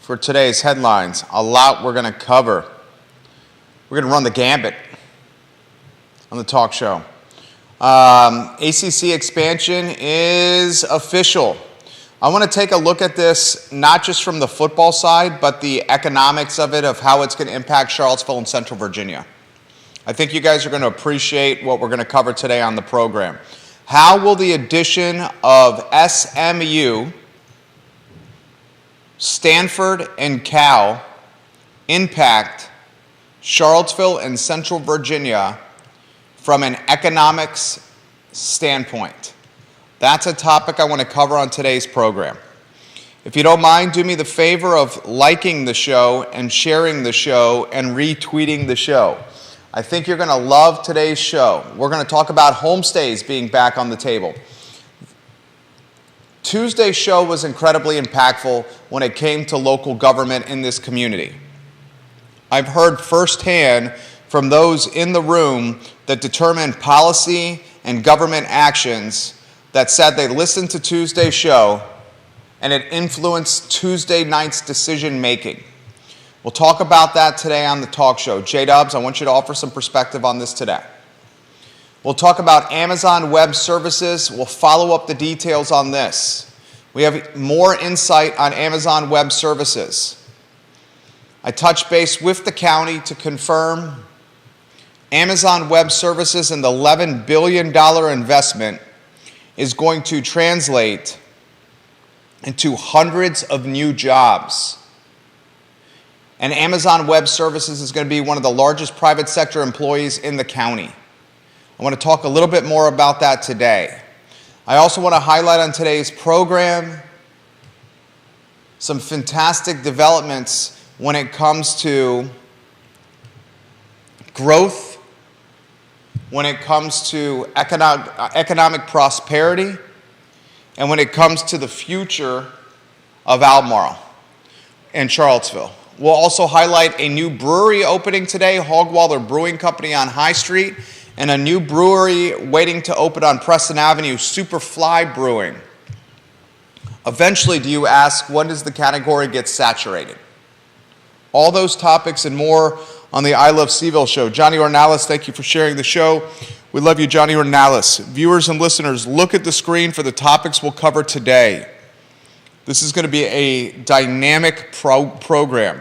for today's headlines. A lot we're going to cover. We're going to run the gambit on the talk show. ACC expansion is official. I want to take a look at this not just from the football side, but the economics of it, of how it's going to impact Charlottesville and Central Virginia. I think you guys are going to appreciate what we're going to cover today on the program. How will the addition of SMU, Stanford, and Cal impact Charlottesville and Central Virginia from an economics standpoint? That's a topic I want to cover on today's program. If you don't mind, do me the favor of liking the show and sharing the show and retweeting the show. I think you're going to love today's show. We're going to talk about homestays being back on the table. Tuesday's show was incredibly impactful when it came to local government in this community. I've heard firsthand from those in the room that determine policy and government actions that said they listened to Tuesday's show and it influenced Tuesday night's decision making. We'll talk about that today on the talk show. J-Dubs, I want you to offer some perspective on this today. We'll talk about Amazon Web Services. We'll follow up the details on this. We have more insight on Amazon Web Services. I touched base with the county to confirm Amazon Web Services and the $11 billion investment is going to translate into hundreds of new jobs. And Amazon Web Services is going to be one of the largest private sector employees in the county. I want to talk a little bit more about that today. I also want to highlight on today's program some fantastic developments when it comes to growth, when it comes to economic prosperity, and when it comes to the future of Albemarle and Charlottesville. We'll also highlight a new brewery opening today, Hogwaller Brewing Company on High Street, and a new brewery waiting to open on Preston Avenue, Superfly Brewing. Eventually, do you ask, when does the category get saturated? All those topics and more on the I Love Seville show. Johnny Ornalis, thank you for sharing the show. We love you, Johnny Ornalis. Viewers and listeners, look at the screen for the topics we'll cover today. This is going to be a dynamic program.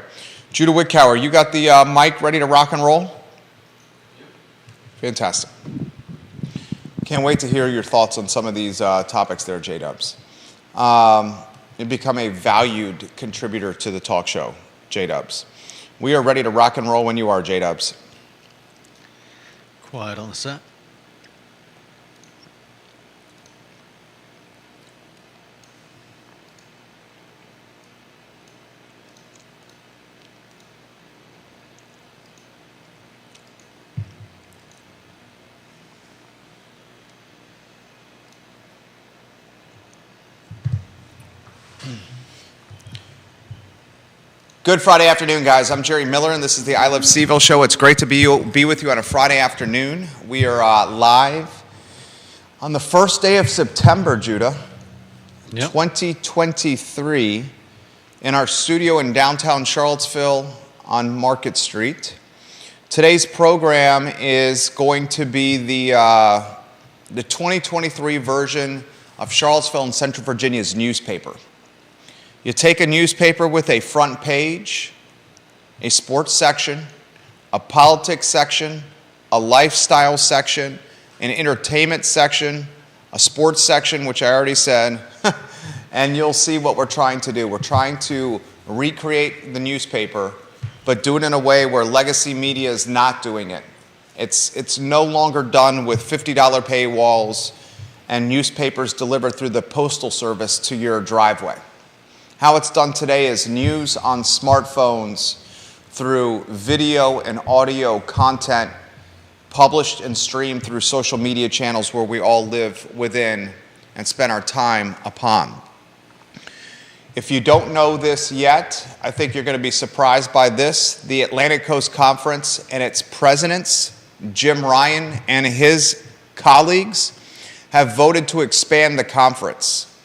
Judah Wickower, you got the mic ready to rock and roll? Fantastic. Can't wait to hear your thoughts on some of these topics there, J-Dubs. You've become a valued contributor to the talk show, J-Dubs. We are ready to rock and roll when you are, J-Dubs. Quiet on the set. Good Friday afternoon, guys. I'm Jerry Miller, and this is the I Love Seville show. It's great to be with you on a Friday afternoon. We are live on the first day of September, Judah, 2023, in our studio in downtown Charlottesville on Market Street. Today's program is going to be the 2023 version of Charlottesville and Central Virginia's newspaper. You take a newspaper with a front page, a sports section, a politics section, a lifestyle section, an entertainment section, a sports section, which I already said, and you'll see what we're trying to do. We're trying to recreate the newspaper, but do it in a way where legacy media is not doing it. It's no longer done with $50 paywalls and newspapers delivered through the postal service to your driveway. How it's done today is news on smartphones through video and audio content published and streamed through social media channels where we all live within and spend our time upon. If you don't know this yet, I think you're going to be surprised by this. The Atlantic Coast Conference and its presidents, Jim Ryan and his colleagues, have voted to expand the conference.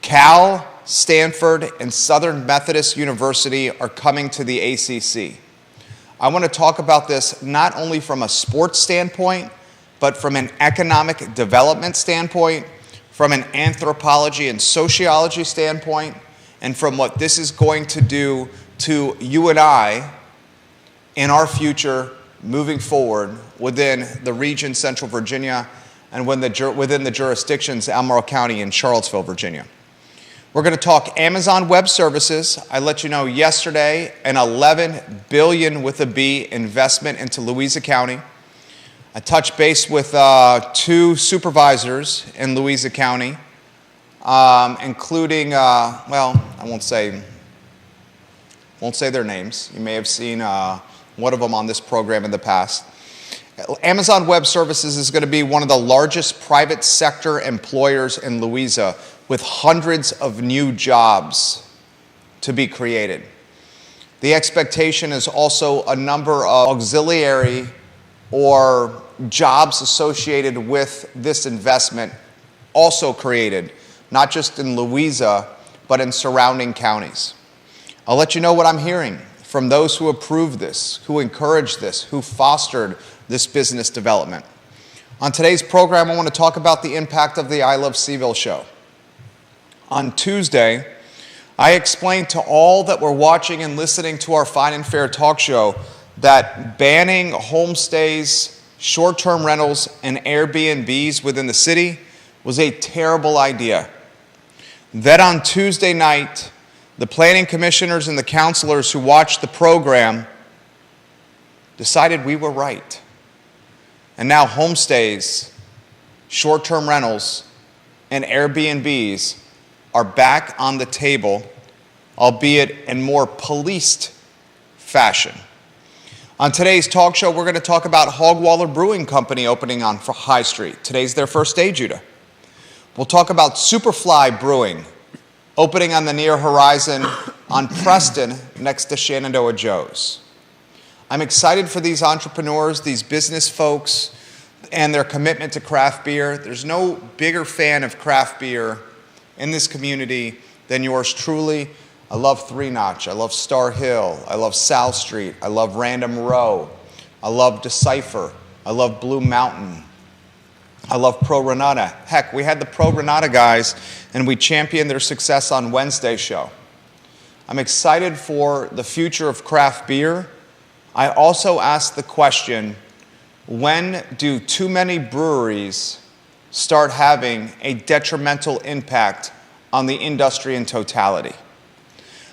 Cal, Stanford, and Southern Methodist University are coming to the ACC. I want to talk about this not only from a sports standpoint, but from an economic development standpoint, from an anthropology and sociology standpoint, and from what this is going to do to you and I in our future moving forward within the region, Central Virginia, and within the jurisdictions, Albemarle County and Charlottesville, Virginia. We're going to talk Amazon Web Services. I let you know yesterday an $11 billion with a B investment into Louisa County. I touched base with two supervisors in Louisa County, including, well, I won't say their names. You may have seen one of them on this program in the past. Amazon Web Services is going to be one of the largest private sector employers in Louisa, with hundreds of new jobs to be created. The expectation is also a number of auxiliary or jobs associated with this investment also created, not just in Louisa, but in surrounding counties. I'll let you know what I'm hearing from those who approved this, who encouraged this, who fostered this business development. On today's program, I want to talk about the impact of the I Love CVille show. On Tuesday, I explained to all that were watching and listening to our Fine and Fair talk show that banning homestays, short-term rentals, and Airbnbs within the city was a terrible idea. Then on Tuesday night, the planning commissioners and the councilors who watched the program decided we were right. And now homestays, short-term rentals, and Airbnbs are back on the table, albeit in more policed fashion. On today's talk show, we're going to talk about Hogwaller Brewing Company opening on High Street. Today's their first day, Judah. We'll talk about Superfly Brewing opening on the near horizon on Preston next to Shenandoah Joe's. I'm excited for these entrepreneurs, these business folks, and their commitment to craft beer. There's no bigger fan of craft beer in this community than yours truly. I love Three Notch, I love Star Hill, I love South Street, I love Random Row, I love Decipher, I love Blue Mountain, I love Pro Renata. Heck, we had the Pro Renata guys and we championed their success on Wednesday's show. I'm excited for the future of craft beer. I also asked the question, when do too many breweries start having a detrimental impact on the industry in totality?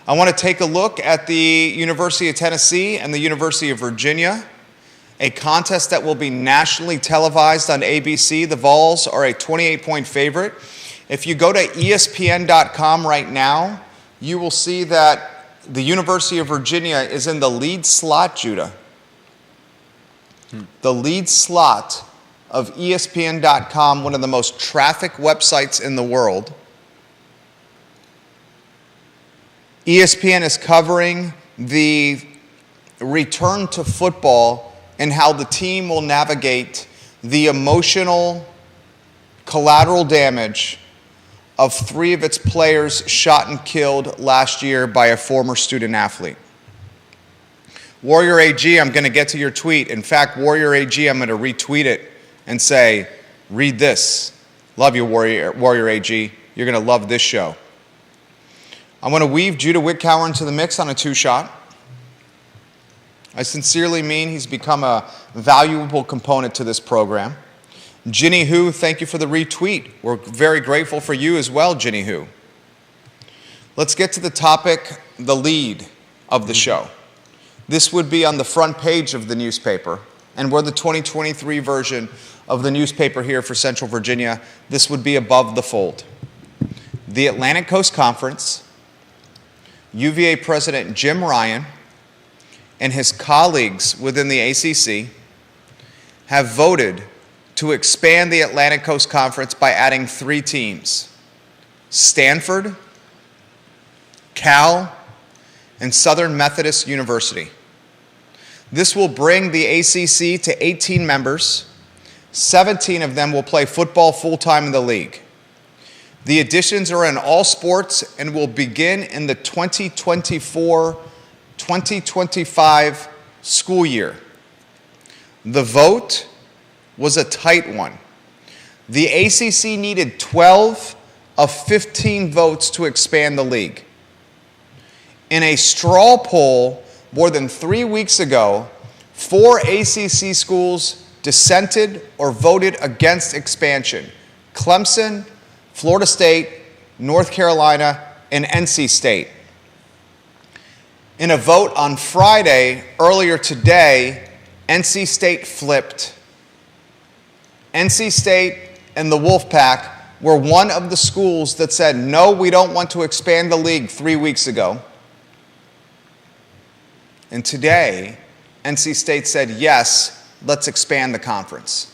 I want to take a look at the University of Tennessee and the University of Virginia, a contest that will be nationally televised on ABC. The Vols are a 28-point favorite. If you go to ESPN.com right now, you will see that the University of Virginia is in the lead slot, Judah. The lead slot of ESPN.com, one of the most trafficked websites in the world. ESPN is covering the return to football and how the team will navigate the emotional collateral damage of 3 of its players shot and killed last year by a former student athlete. Warrior AG, I'm going to get to your tweet. In fact, Warrior AG, I'm going to retweet it and say, read this. Love you, Warrior AG. You're going to love this show. I want to weave Judah Wickower into the mix on a 2-shot. I sincerely mean he's become a valuable component to this program. Ginny Who, thank you for the retweet. We're very grateful for you as well, Ginny Who. Let's get to the topic, the lead of the show. This would be on the front page of the newspaper, and we're the 2023 version of the newspaper here for Central Virginia. This would be above the fold. The Atlantic Coast Conference, UVA President Jim Ryan, and his colleagues within the ACC have voted to expand the Atlantic Coast Conference by adding 3 teams: Stanford, Cal, and Southern Methodist University. This will bring the ACC to 18 members. 17 of them will play football full-time in the league. The additions are in all sports and will begin in the 2024-2025 school year. The vote was a tight one. The ACC needed 12 of 15 votes to expand the league. In a straw poll more than 3 weeks ago, 4 ACC schools dissented or voted against expansion: Clemson, Florida State, North Carolina, and NC State. In a vote on Friday, earlier today, NC State flipped. NC State and the Wolfpack were one of the schools that said, no, we don't want to expand the league 3 weeks ago. And today, NC State said, yes, let's expand the conference.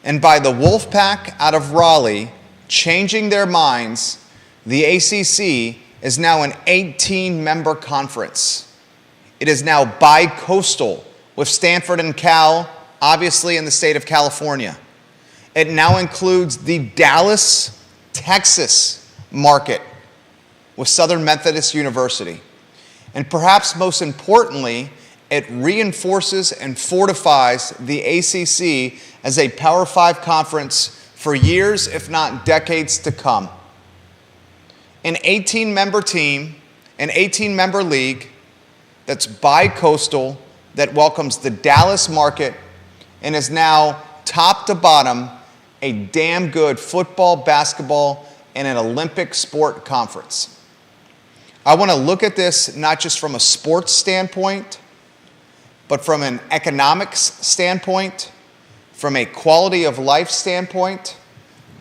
And by the Wolfpack out of Raleigh changing their minds, the ACC is now an 18-member conference. It is now bi-coastal, with Stanford and Cal, obviously in the state of California. It now includes the Dallas, Texas market with Southern Methodist University. And perhaps most importantly, it reinforces and fortifies the ACC as a Power 5 conference for years, if not decades to come. An 18-member team, an 18-member league that's bi-coastal, that welcomes the Dallas market and is now top to bottom a damn good football, basketball, and an Olympic sport conference. I want to look at this not just from a sports standpoint, but from an economics standpoint, from a quality of life standpoint.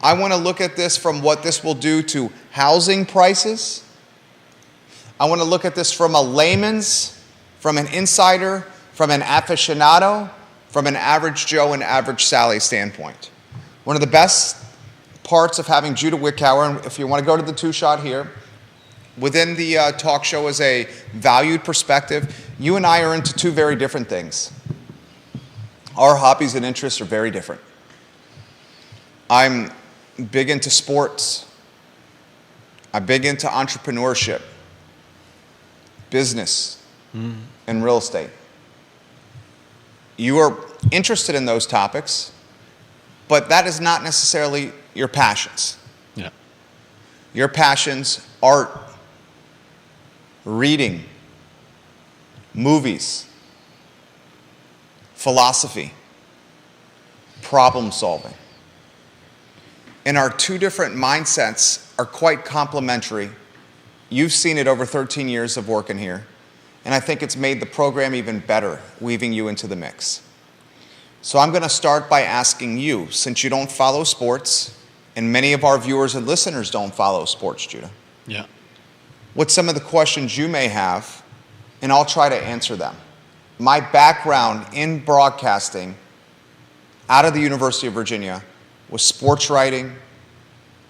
I want to look at this from what this will do to housing prices. I want to look at this from a layman's, from an insider, from an aficionado, from an average Joe and average Sally standpoint. One of the best parts of having Judah Wickower, and if you want to go to the two-shot here, within the talk show is a valued perspective. You and I are into two very different things. Our hobbies and interests are very different. I'm big into sports. I'm big into entrepreneurship, business, and real estate. You are interested in those topics, but that is not necessarily your passions. Yeah. Your passions, art, reading, movies, philosophy, problem solving. And our two different mindsets are quite complementary. You've seen it over 13 years of working here, and I think it's made the program even better, weaving you into the mix. So I'm going to start by asking you, since you don't follow sports, and many of our viewers and listeners don't follow sports, Judah. Yeah. What some of the questions you may have, and I'll try to answer them. My background in broadcasting out of the University of Virginia was sports writing,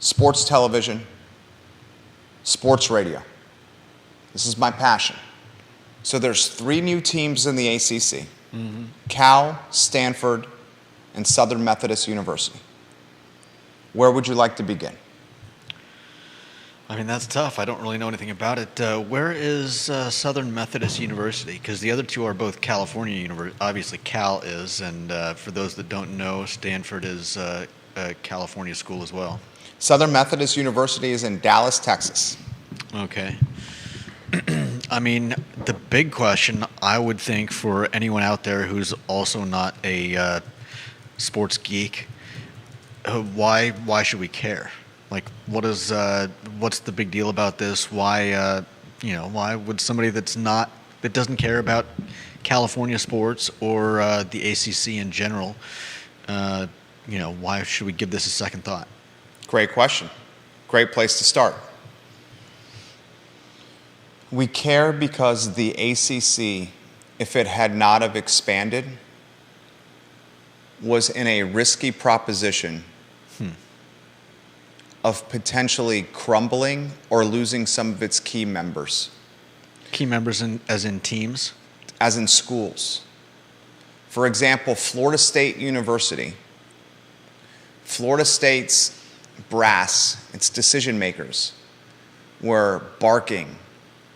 sports television, sports radio. This is my passion. So there's 3 new teams in the ACC: Cal, Stanford, and Southern Methodist University. Where would you like to begin? I mean, that's tough. I don't really know anything about it. Where is Southern Methodist University? Because the other two are both California universities. Obviously, Cal is, and for those that don't know, Stanford is a California school as well. Southern Methodist University is in Dallas, Texas. Okay. I mean, the big question, I would think, for anyone out there who's also not a sports geek, why should we care? Like, what's the big deal about this? Why would somebody that doesn't care about California sports or the ACC in general, why should we give this a second thought? Great question. Great place to start. We care because the ACC, if it had not have expanded, was in a risky proposition of potentially crumbling or losing some of its key members. Key members as in teams? As in schools. For example, Florida State University. Florida State's brass, its decision makers, were barking,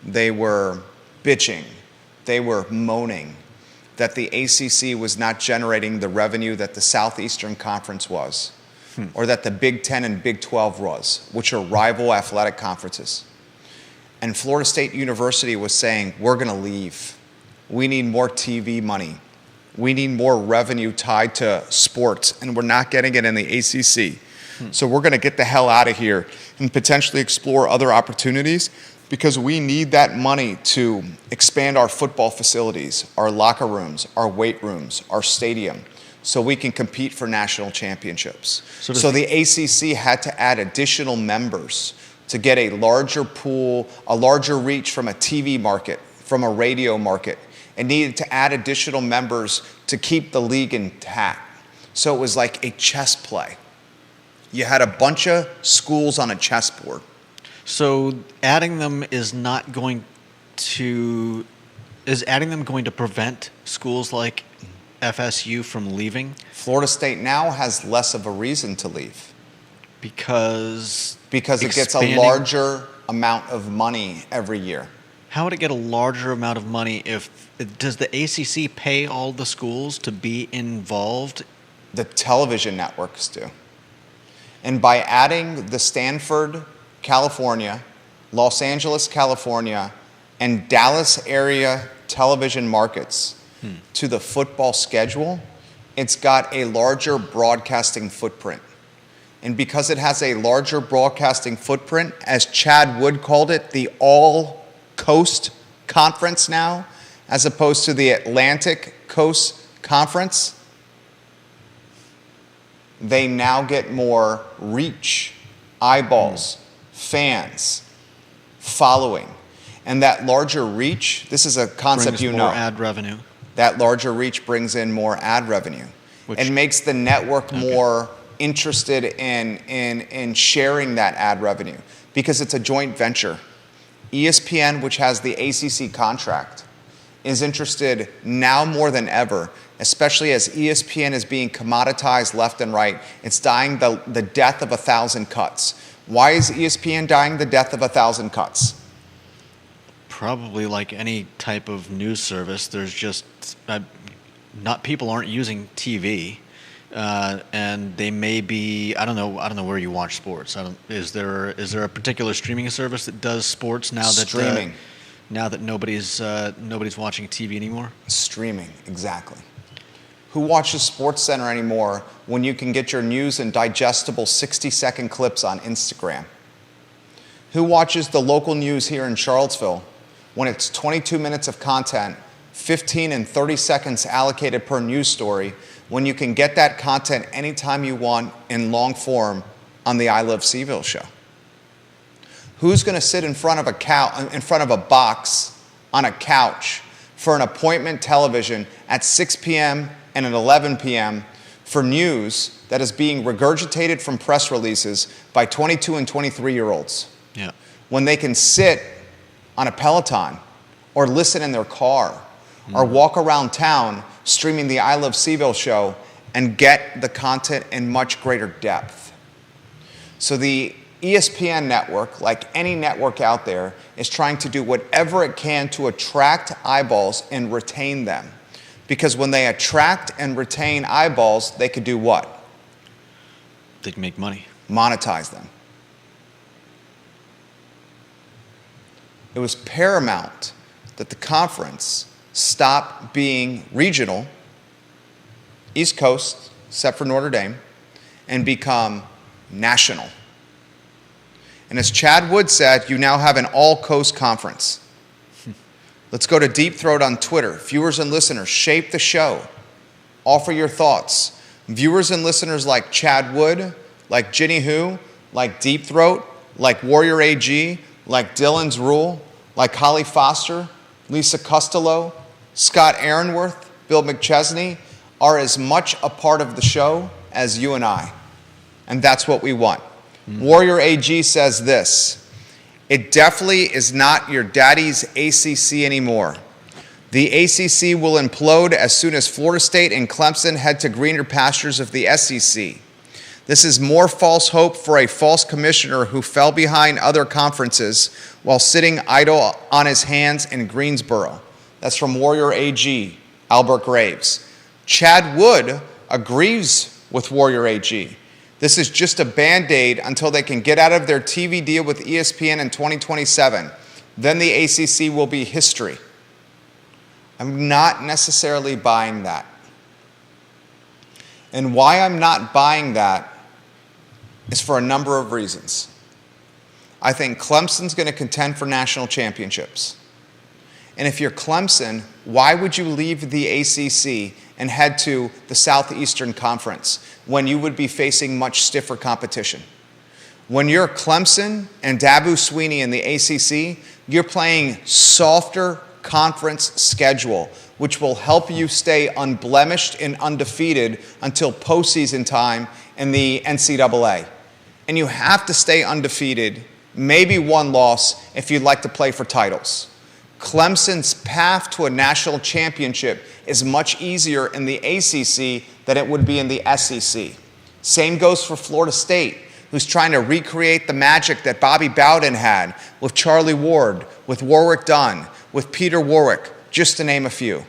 they were bitching, they were moaning that the ACC was not generating the revenue that the Southeastern Conference was, or that the Big Ten and Big 12 was, which are rival athletic conferences. And Florida State University was saying, we're going to leave. We need more TV money. We need more revenue tied to sports, and we're not getting it in the ACC. So we're going to get the hell out of here and potentially explore other opportunities, because we need that money to expand our football facilities, our locker rooms, our weight rooms, our stadium, so we can compete for national championships. So the ACC had to add additional members to get a larger pool, a larger reach from a TV market, from a radio market. It needed to add additional members to keep the league intact. So it was like a chess play. You had a bunch of schools on a chessboard. So adding them is not going to, is adding them going to prevent schools like FSU from leaving? Florida State now has less of a reason to leave. Because it gets a larger amount of money every year. How would it get a larger amount of money if, does the ACC pay all the schools to be involved? The television networks do. And by adding the Stanford, California, Los Angeles, California, and Dallas area television markets to the football schedule, it's got a larger broadcasting footprint. And because it has a larger broadcasting footprint, as Chad Wood called it, the All-Coast Conference now, as opposed to the Atlantic Coast Conference, they now get more reach, eyeballs, fans, following. And that larger reach, this is a concept brings you more know. ad revenue. That larger reach brings in more ad revenue. It makes the network more interested in sharing that ad revenue, because it's a joint venture. ESPN, which has the ACC contract, is interested now more than ever, especially as ESPN is being commoditized left and right. It's dying the death of 1,000 cuts. Why is ESPN dying the death of 1,000 cuts? Probably like any type of news service, there's just not, people aren't using TV, and they may be, I don't know where you watch sports. Is there a particular streaming service that does sports now that streaming? Now that nobody's watching TV anymore? Streaming, exactly. Who watches SportsCenter anymore when you can get your news in digestible 60-second clips on Instagram? Who watches the local news here in Charlottesville when it's 22 minutes of content, 15 and 30 seconds allocated per news story, when you can get that content anytime you want in long form on the I Love Seaville show? Who's going to sit in front of a box on a couch for an appointment television at 6 p.m. and at 11 p.m. for news that is being regurgitated from press releases by 22 and 23-year-olds? Yeah. When they can sit on a Peloton or listen in their car or walk around town streaming the I Love Seaville show and get the content in much greater depth. So the ESPN network, like any network out there, is trying to do whatever it can to attract eyeballs and retain them. Because when they attract and retain eyeballs, they could do what? They can make money. Monetize them. It was paramount that the conference stop being regional, East Coast, except for Notre Dame, and become national. And as Chad Wood said, you now have an all-coast conference. Let's go to Deep Throat on Twitter. Viewers and listeners, shape the show. Offer your thoughts. Viewers and listeners like Chad Wood, like Ginny Who, like Deep Throat, like Warrior AG, like Dylan's Rule, like Holly Foster, Lisa Costello, Scott Aaronworth, Bill McChesney, are as much a part of the show as you and I. And that's what we want. Warrior AG says this: it definitely is not your daddy's ACC anymore. The ACC will implode as soon as Florida State and Clemson head to greener pastures of the SEC. This is more false hope for a false commissioner who fell behind other conferences while sitting idle on his hands in Greensboro. That's from Warrior AG, Albert Graves. Chad Wood agrees with Warrior AG. This is just a Band-Aid until they can get out of their TV deal with ESPN in 2027. Then the ACC will be history. I'm not necessarily buying that. And why I'm not buying that is for a number of reasons. I think Clemson's going to contend for national championships. And if you're Clemson, why would you leave the ACC and head to the Southeastern Conference when you would be facing much stiffer competition? When you're Clemson and Dabo Swinney in the ACC, you're playing softer conference schedule, which will help you stay unblemished and undefeated until postseason time in the NCAA. And you have to stay undefeated, maybe one loss, if you'd like to play for titles. Clemson's path to a national championship is much easier in the ACC than it would be in the SEC. Same goes for Florida State, who's trying to recreate the magic that Bobby Bowden had with Charlie Ward, with Warwick Dunn, with Peter Warwick, just to name a few.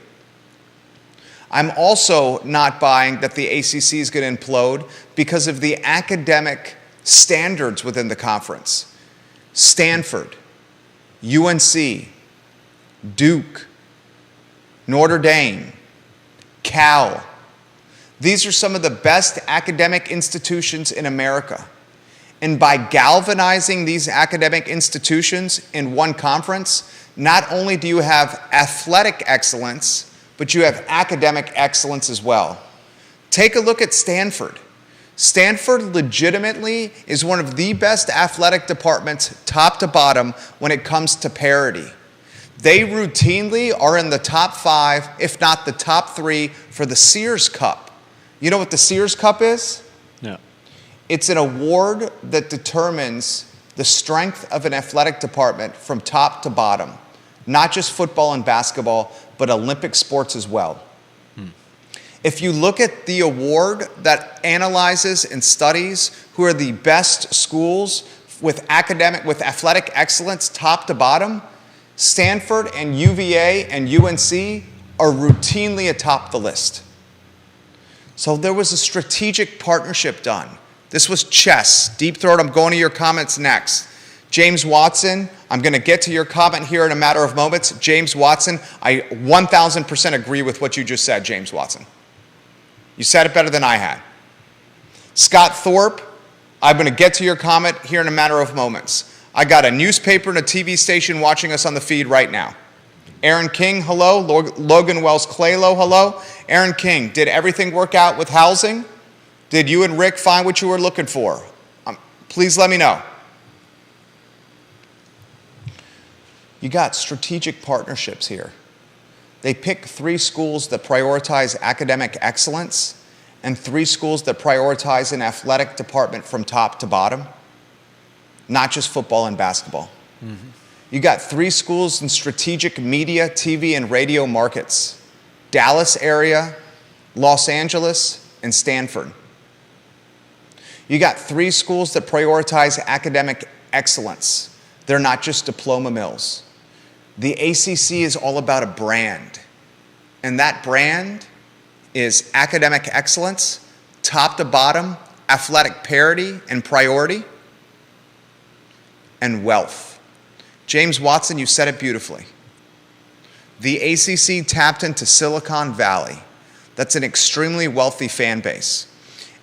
I'm also not buying that the ACC is going to implode because of the academic standards within the conference. Stanford, UNC, Duke, Notre Dame, Cal. These are some of the best academic institutions in America. And by galvanizing these academic institutions in one conference, not only do you have athletic excellence, but you have academic excellence as well. Take a look at Stanford. Stanford legitimately is one of the best athletic departments, top to bottom, when it comes to parity. They routinely are in the top 5, if not the top 3, for the Sears Cup. You know what the Sears Cup is? No. It's an award that determines the strength of an athletic department from top to bottom. Not just football and basketball, but Olympic sports as well. If you look at the award that analyzes and studies who are the best schools with athletic excellence top to bottom, Stanford and UVA and UNC are routinely atop the list. So there was a strategic partnership done. This was chess. Deep Throat, I'm going to your comments next. James Watson, I'm going to get to your comment here in a matter of moments. James Watson, I 1,000% agree with what you just said, James Watson. You said it better than I had. Scott Thorpe, I'm going to get to your comment here in a matter of moments. I got a newspaper and a TV station watching us on the feed right now. Aaron King, hello. Logan Wells Claylow, hello. Aaron King, did everything work out with housing? Did you and Rick find what you were looking for? Please let me know. You got strategic partnerships here. They pick 3 schools that prioritize academic excellence and 3 schools that prioritize an athletic department from top to bottom, not just football and basketball. Mm-hmm. You got 3 schools in strategic media, TV, and radio markets: Dallas area, Los Angeles, and Stanford. You got 3 schools that prioritize academic excellence. They're not just diploma mills. The ACC is all about a brand, and that brand is academic excellence, top to bottom, athletic parity and priority, and wealth. James Watson, you said it beautifully. The ACC tapped into Silicon Valley. That's an extremely wealthy fan base.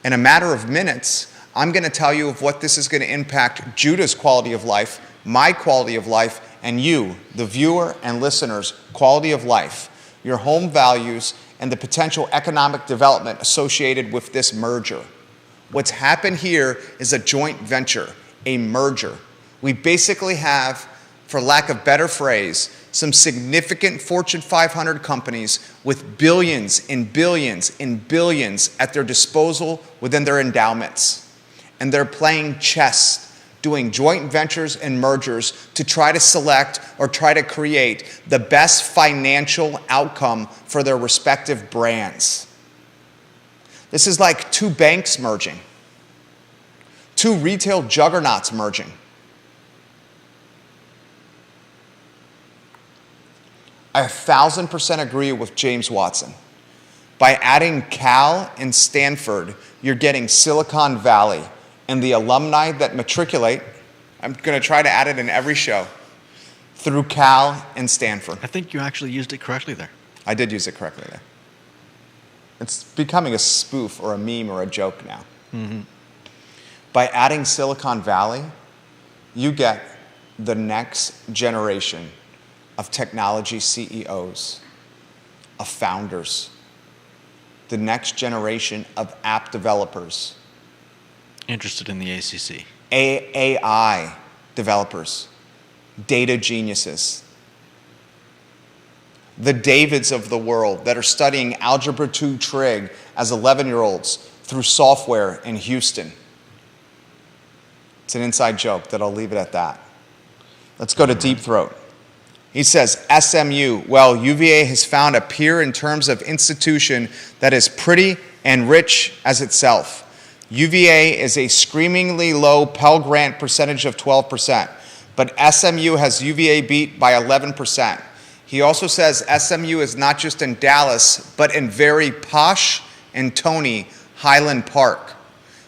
In a matter of minutes, I'm going to tell you of what this is going to impact Judah's quality of life, my quality of life, and you, the viewer and listeners' quality of life, your home values, and the potential economic development associated with this merger. What's happened here is a joint venture, a merger. We basically have, for lack of better phrase, some significant Fortune 500 companies with billions and billions and billions at their disposal within their endowments. And they're playing chess, doing joint ventures and mergers to try to select or try to create the best financial outcome for their respective brands. This is like 2 banks merging. Two retail juggernauts merging. I 1,000% agree with James Watson. By adding Cal and Stanford, you're getting Silicon Valley and the alumni that matriculate. I'm going to try to add it in every show through Cal and Stanford. I think you actually used it correctly there. I did use it correctly there. It's becoming a spoof or a meme or a joke now. Mm-hmm. By adding Silicon Valley, you get the next generation of technology CEOs, of founders, the next generation of app developers, Interested in the ACC. AI developers, data geniuses, the Davids of the world that are studying Algebra 2 trig as 11-year-olds through software in Houston. It's an inside joke that I'll leave it at that. Let's go to Deep Throat. He says, SMU, well, UVA has found a peer in terms of institution that is pretty and rich as itself. UVA is a screamingly low Pell Grant percentage of 12%, but SMU has UVA beat by 11%. He also says SMU is not just in Dallas, but in very posh and Tony Highland Park.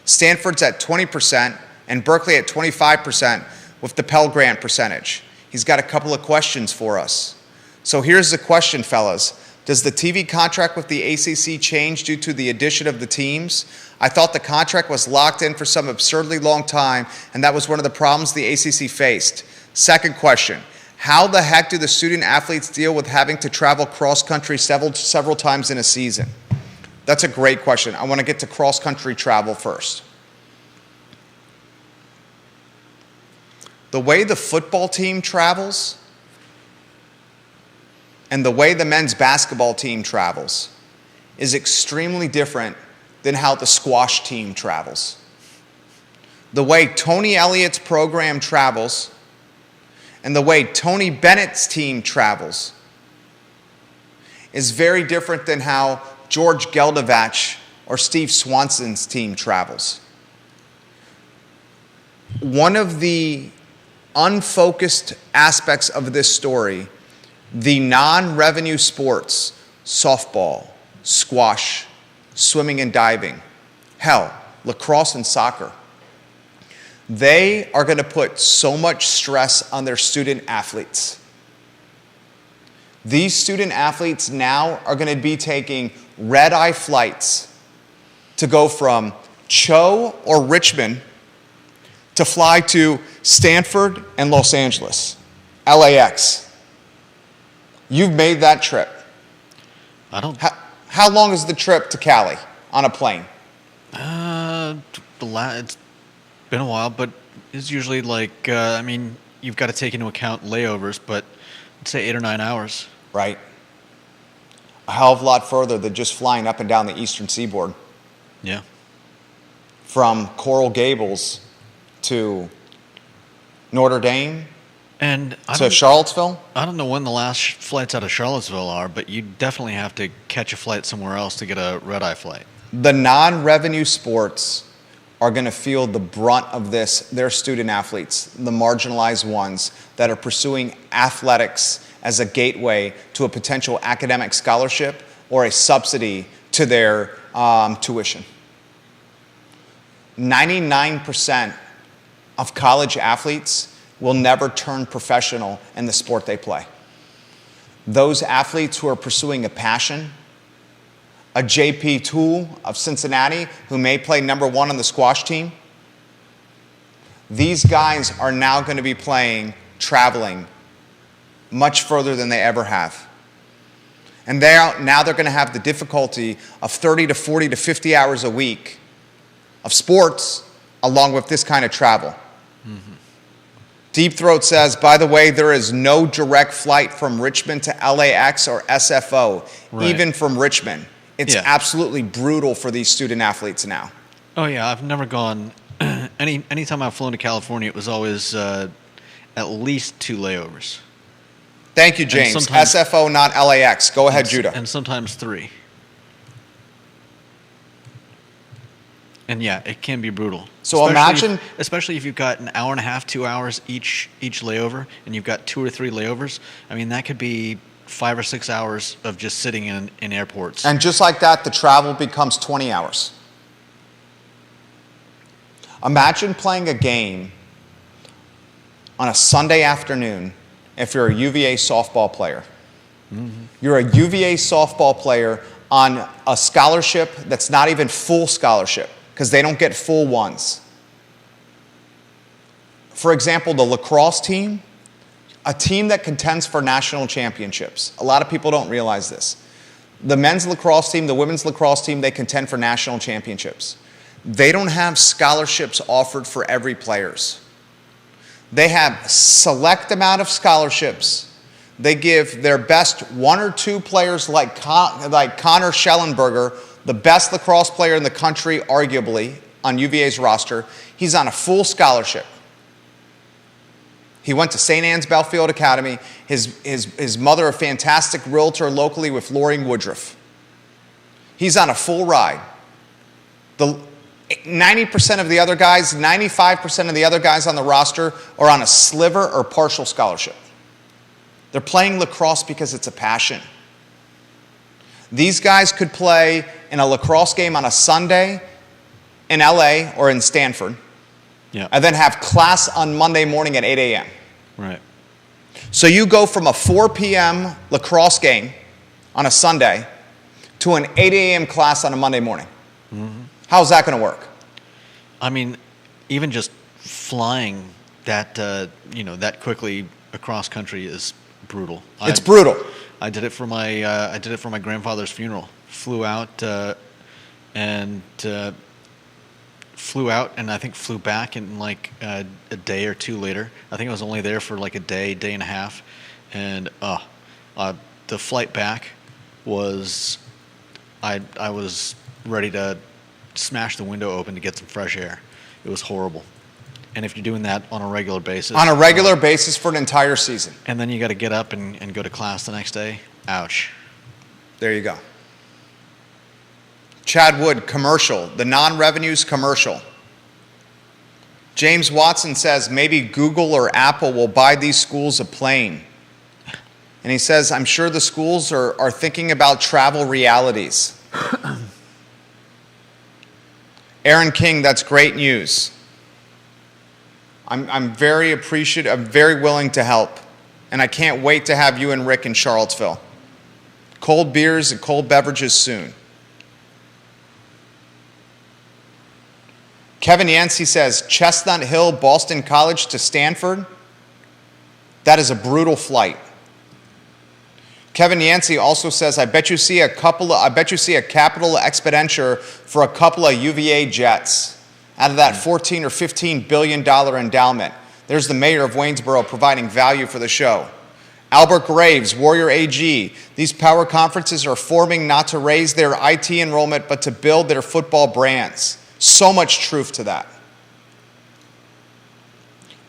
Stanford's at 20% and Berkeley at 25% with the Pell Grant percentage. He's got a couple of questions for us. So here's the question, fellas. Does the TV contract with the ACC change due to the addition of the teams? I thought the contract was locked in for some absurdly long time, and that was one of the problems the ACC faced. Second question, how the heck do the student athletes deal with having to travel cross-country several times in a season? That's a great question. I want to get to cross-country travel first. The way the football team travels and the way the men's basketball team travels is extremely different than how the squash team travels. The way Tony Elliott's program travels and the way Tony Bennett's team travels is very different than how George Geldovach or Steve Swanson's team travels. One of the unfocused aspects of this story, the non-revenue sports, softball, squash, swimming and diving, hell, lacrosse and soccer, they are going to put so much stress on their student athletes. These student athletes now are going to be taking red-eye flights to go from Cho or Richmond to fly to Stanford and Los Angeles, LAX. You've made that trip. I don't. How long is the trip to Cali on a plane? It's been a while, but it's usually like, you've got to take into account layovers, but I'd say 8 or 9 hours. Right. A hell of a lot further than just flying up and down the eastern seaboard. Yeah. From Coral Gables to Notre Dame and to Charlottesville. I don't know when the last flights out of Charlottesville are, but you definitely have to catch a flight somewhere else to get a red-eye flight. The non-revenue sports are going to feel the brunt of this. Their student athletes, the marginalized ones that are pursuing athletics as a gateway to a potential academic scholarship or a subsidy to their tuition. 99% of college athletes will never turn professional in the sport they play. Those athletes who are pursuing a passion, a JP Toole of Cincinnati who may play number 1 on the squash team, these guys are now going to be traveling much further than they ever have. And now they're going to have the difficulty of 30 to 40 to 50 hours a week of sports along with this kind of travel. Mm-hmm. Deep Throat says, by the way, there is no direct flight from Richmond to LAX or SFO, right. Even from Richmond. It's absolutely brutal for these student athletes now. Oh yeah, I've never gone, anytime I've flown to California, it was always at least 2 layovers. Thank you, James. SFO, not LAX. Go ahead, Judah. And sometimes 3. And yeah, it can be brutal. So imagine, especially if you've got an hour and a half, 2 hours each layover, and you've got 2 or 3 layovers. I mean, that could be 5 or 6 hours of just sitting in airports. and just like that, the travel becomes 20 hours. Imagine playing a game on a Sunday afternoon if you're a UVA softball player. Mm-hmm. You're a UVA softball player on a scholarship that's not even full scholarship because they don't get full ones. For example, the lacrosse team, a team that contends for national championships. A lot of people don't realize this. The men's lacrosse team, the women's lacrosse team, they contend for national championships. They don't have scholarships offered for every players. They have select amount of scholarships. They give their best 1 or 2 players like Connor Schellenberger, the best lacrosse player in the country, arguably, on UVA's roster. He's on a full scholarship. He went to St. Anne's Belfield Academy. His mother, a fantastic realtor locally with Loring Woodruff. He's on a full ride. 90% of the other guys, 95% of the other guys on the roster are on a sliver or partial scholarship. They're playing lacrosse because it's a passion. These guys could play in a lacrosse game on a Sunday in LA or in Stanford, and then have class on Monday morning at 8 a.m. Right. So you go from a 4 p.m. lacrosse game on a Sunday to an 8 a.m. class on a Monday morning. Mm-hmm. How's that going to work? I mean, even just flying that that quickly across country is brutal. It's brutal. I did it for my grandfather's funeral. Flew out and I think flew back in like a day or 2 later. I think I was only there for like a day and a half, and the flight back was I was ready to smash the window open to get some fresh air. It was horrible. And if you're doing that on a regular basis. On a regular basis for an entire season. And then you got to get up and go to class the next day. Ouch. There you go. Chad Wood, commercial. The non-revenues commercial. James Watson says maybe Google or Apple will buy these schools a plane. And he says, I'm sure the schools are thinking about travel realities. Aaron King, that's great news. I'm very appreciative. I'm very willing to help. And I can't wait to have you and Rick in Charlottesville. Cold beers and cold beverages soon. Kevin Yancey says, Chestnut Hill, Boston College to Stanford. That is a brutal flight. Kevin Yancey also says, I bet you see a capital expenditure for a couple of UVA jets out of that $14 or $15 billion endowment. There's the mayor of Waynesboro providing value for the show. Albert Graves, Warrior AG. These power conferences are forming not to raise their IT enrollment, but to build their football brands. So much truth to that.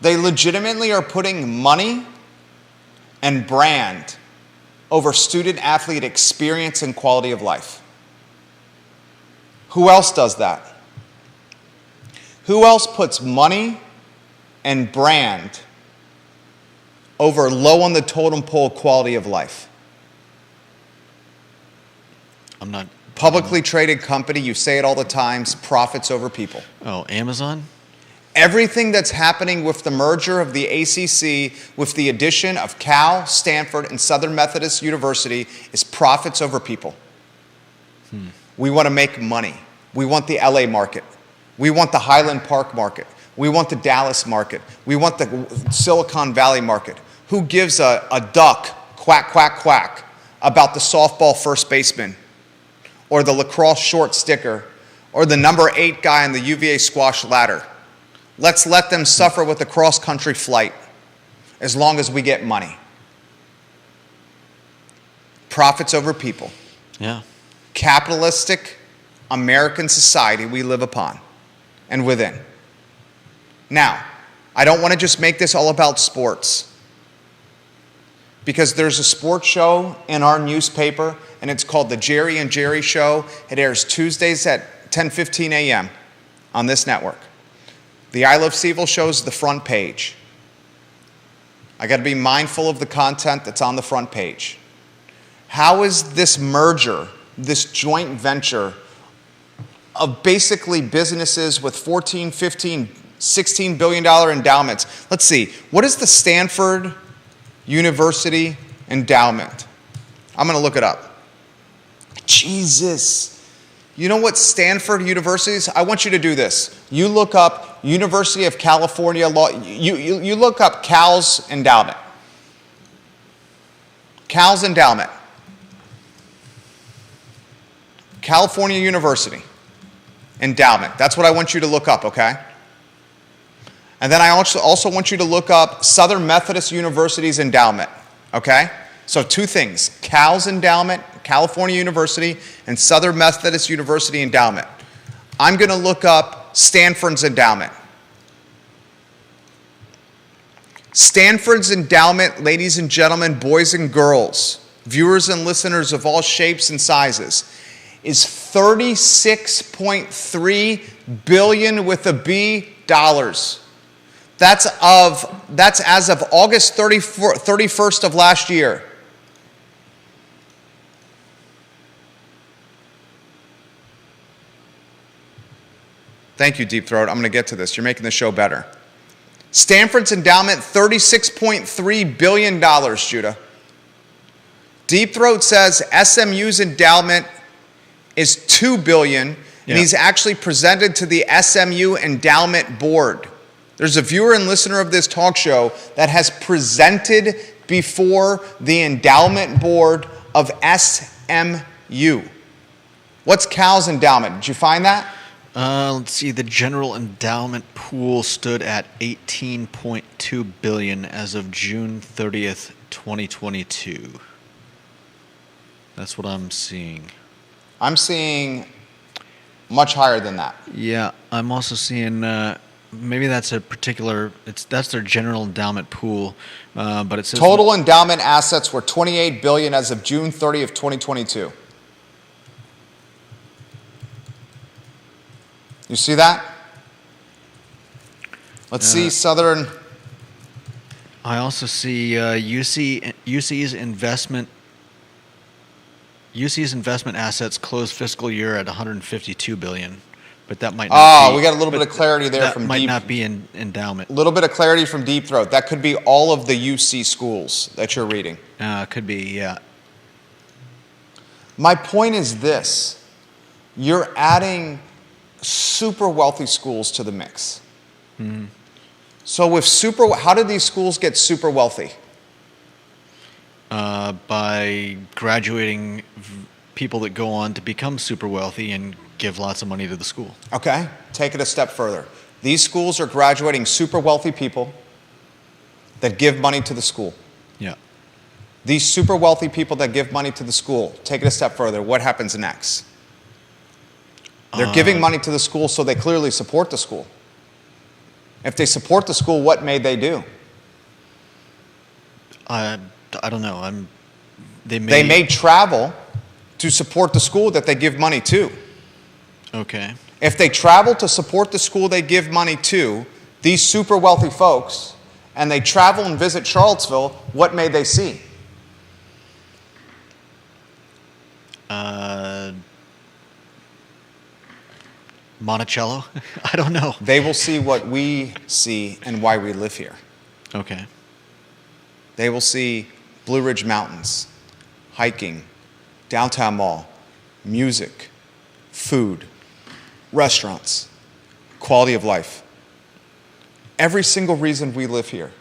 They legitimately are putting money and brand over student-athlete experience and quality of life. Who else does that? Who else puts money and brand over low on the totem pole quality of life? I'm not... Publicly traded company, you say it all the time, profits over people. Oh, Amazon? Everything that's happening with the merger of the ACC with the addition of Cal, Stanford, and Southern Methodist University is profits over people. We want to make money. We want the LA market. We want the Highland Park market. We want the Dallas market. We want the Silicon Valley market. Who gives a duck, quack, quack, quack, about the softball first baseman or the lacrosse short sticker or the number 8 guy on the UVA squash ladder? Let's let them suffer with the cross-country flight as long as we get money. Profits over people. Yeah. Capitalistic American society we live upon and within. Now, I don't want to just make this all about sports, because there's a sports show in our newspaper, and it's called The Jerry and Jerry Show. It airs Tuesdays at 10:15 a.m. on this network. The I Love Seville shows the front page. I got to be mindful of the content that's on the front page. How is this merger, this joint venture of basically businesses with 14, 15, $16 billion endowments? Let's see. What is the Stanford University endowment? I'm going to look it up. Jesus. You know what Stanford University is? I want you to do this. You look up University of California Law. You look up Cal's endowment. Cal's endowment. California University endowment. That's what I want you to look up, okay? And then I also want you to look up Southern Methodist University's endowment, okay? So two things, Cal's endowment, California University, and Southern Methodist University endowment. I'm going to look up Stanford's endowment. Stanford's endowment, ladies and gentlemen, boys and girls, viewers and listeners of all shapes and sizes, is $36.3 billion with a B dollars. That's as of August 31st of last year. Thank you, Deep Throat. I'm going to get to this. You're making the show better. Stanford's endowment, $36.3 billion, Judah. Deep Throat says SMU's endowment is $2 billion, and he's actually presented to the SMU Endowment Board. There's a viewer and listener of this talk show that has presented before the Endowment Board of SMU. What's Cal's endowment? Did you find that? Let's see. The general endowment pool stood at $18.2 billion as of June 30th, 2022. That's what I'm seeing. I'm seeing much higher than that. Yeah, I'm also seeing maybe that's a particular. That's their general endowment pool, but it says total endowment assets were $28 billion as of June 30th, 2022. You see that? Let's see Southern. I also see UC's investment assets closed fiscal year at $152 billion, but that might not be. We got a little bit of clarity there from might Deep. not be in endowment. A little bit of clarity from Deep Throat. That could be all of the UC schools that you're reading. Could be, yeah. My point is this. You're adding super wealthy schools to the mix. Mm-hmm. So how did these schools get super wealthy? By graduating people that go on to become super wealthy and give lots of money to the school. Okay, take it a step further. These schools are graduating super wealthy people that give money to the school. Yeah. These super wealthy people that give money to the school, take it a step further, what happens next? They're giving money to the school, so they clearly support the school. If they support the school, what may they do? I don't know. They may travel to support the school that they give money to. Okay. If they travel to support the school they give money to, these super wealthy folks, and they travel and visit Charlottesville, what may they see? Monticello? I don't know. They will see what we see and why we live here. Okay. They will see Blue Ridge Mountains, hiking, downtown mall, music, food, restaurants, quality of life. Every single reason we live here.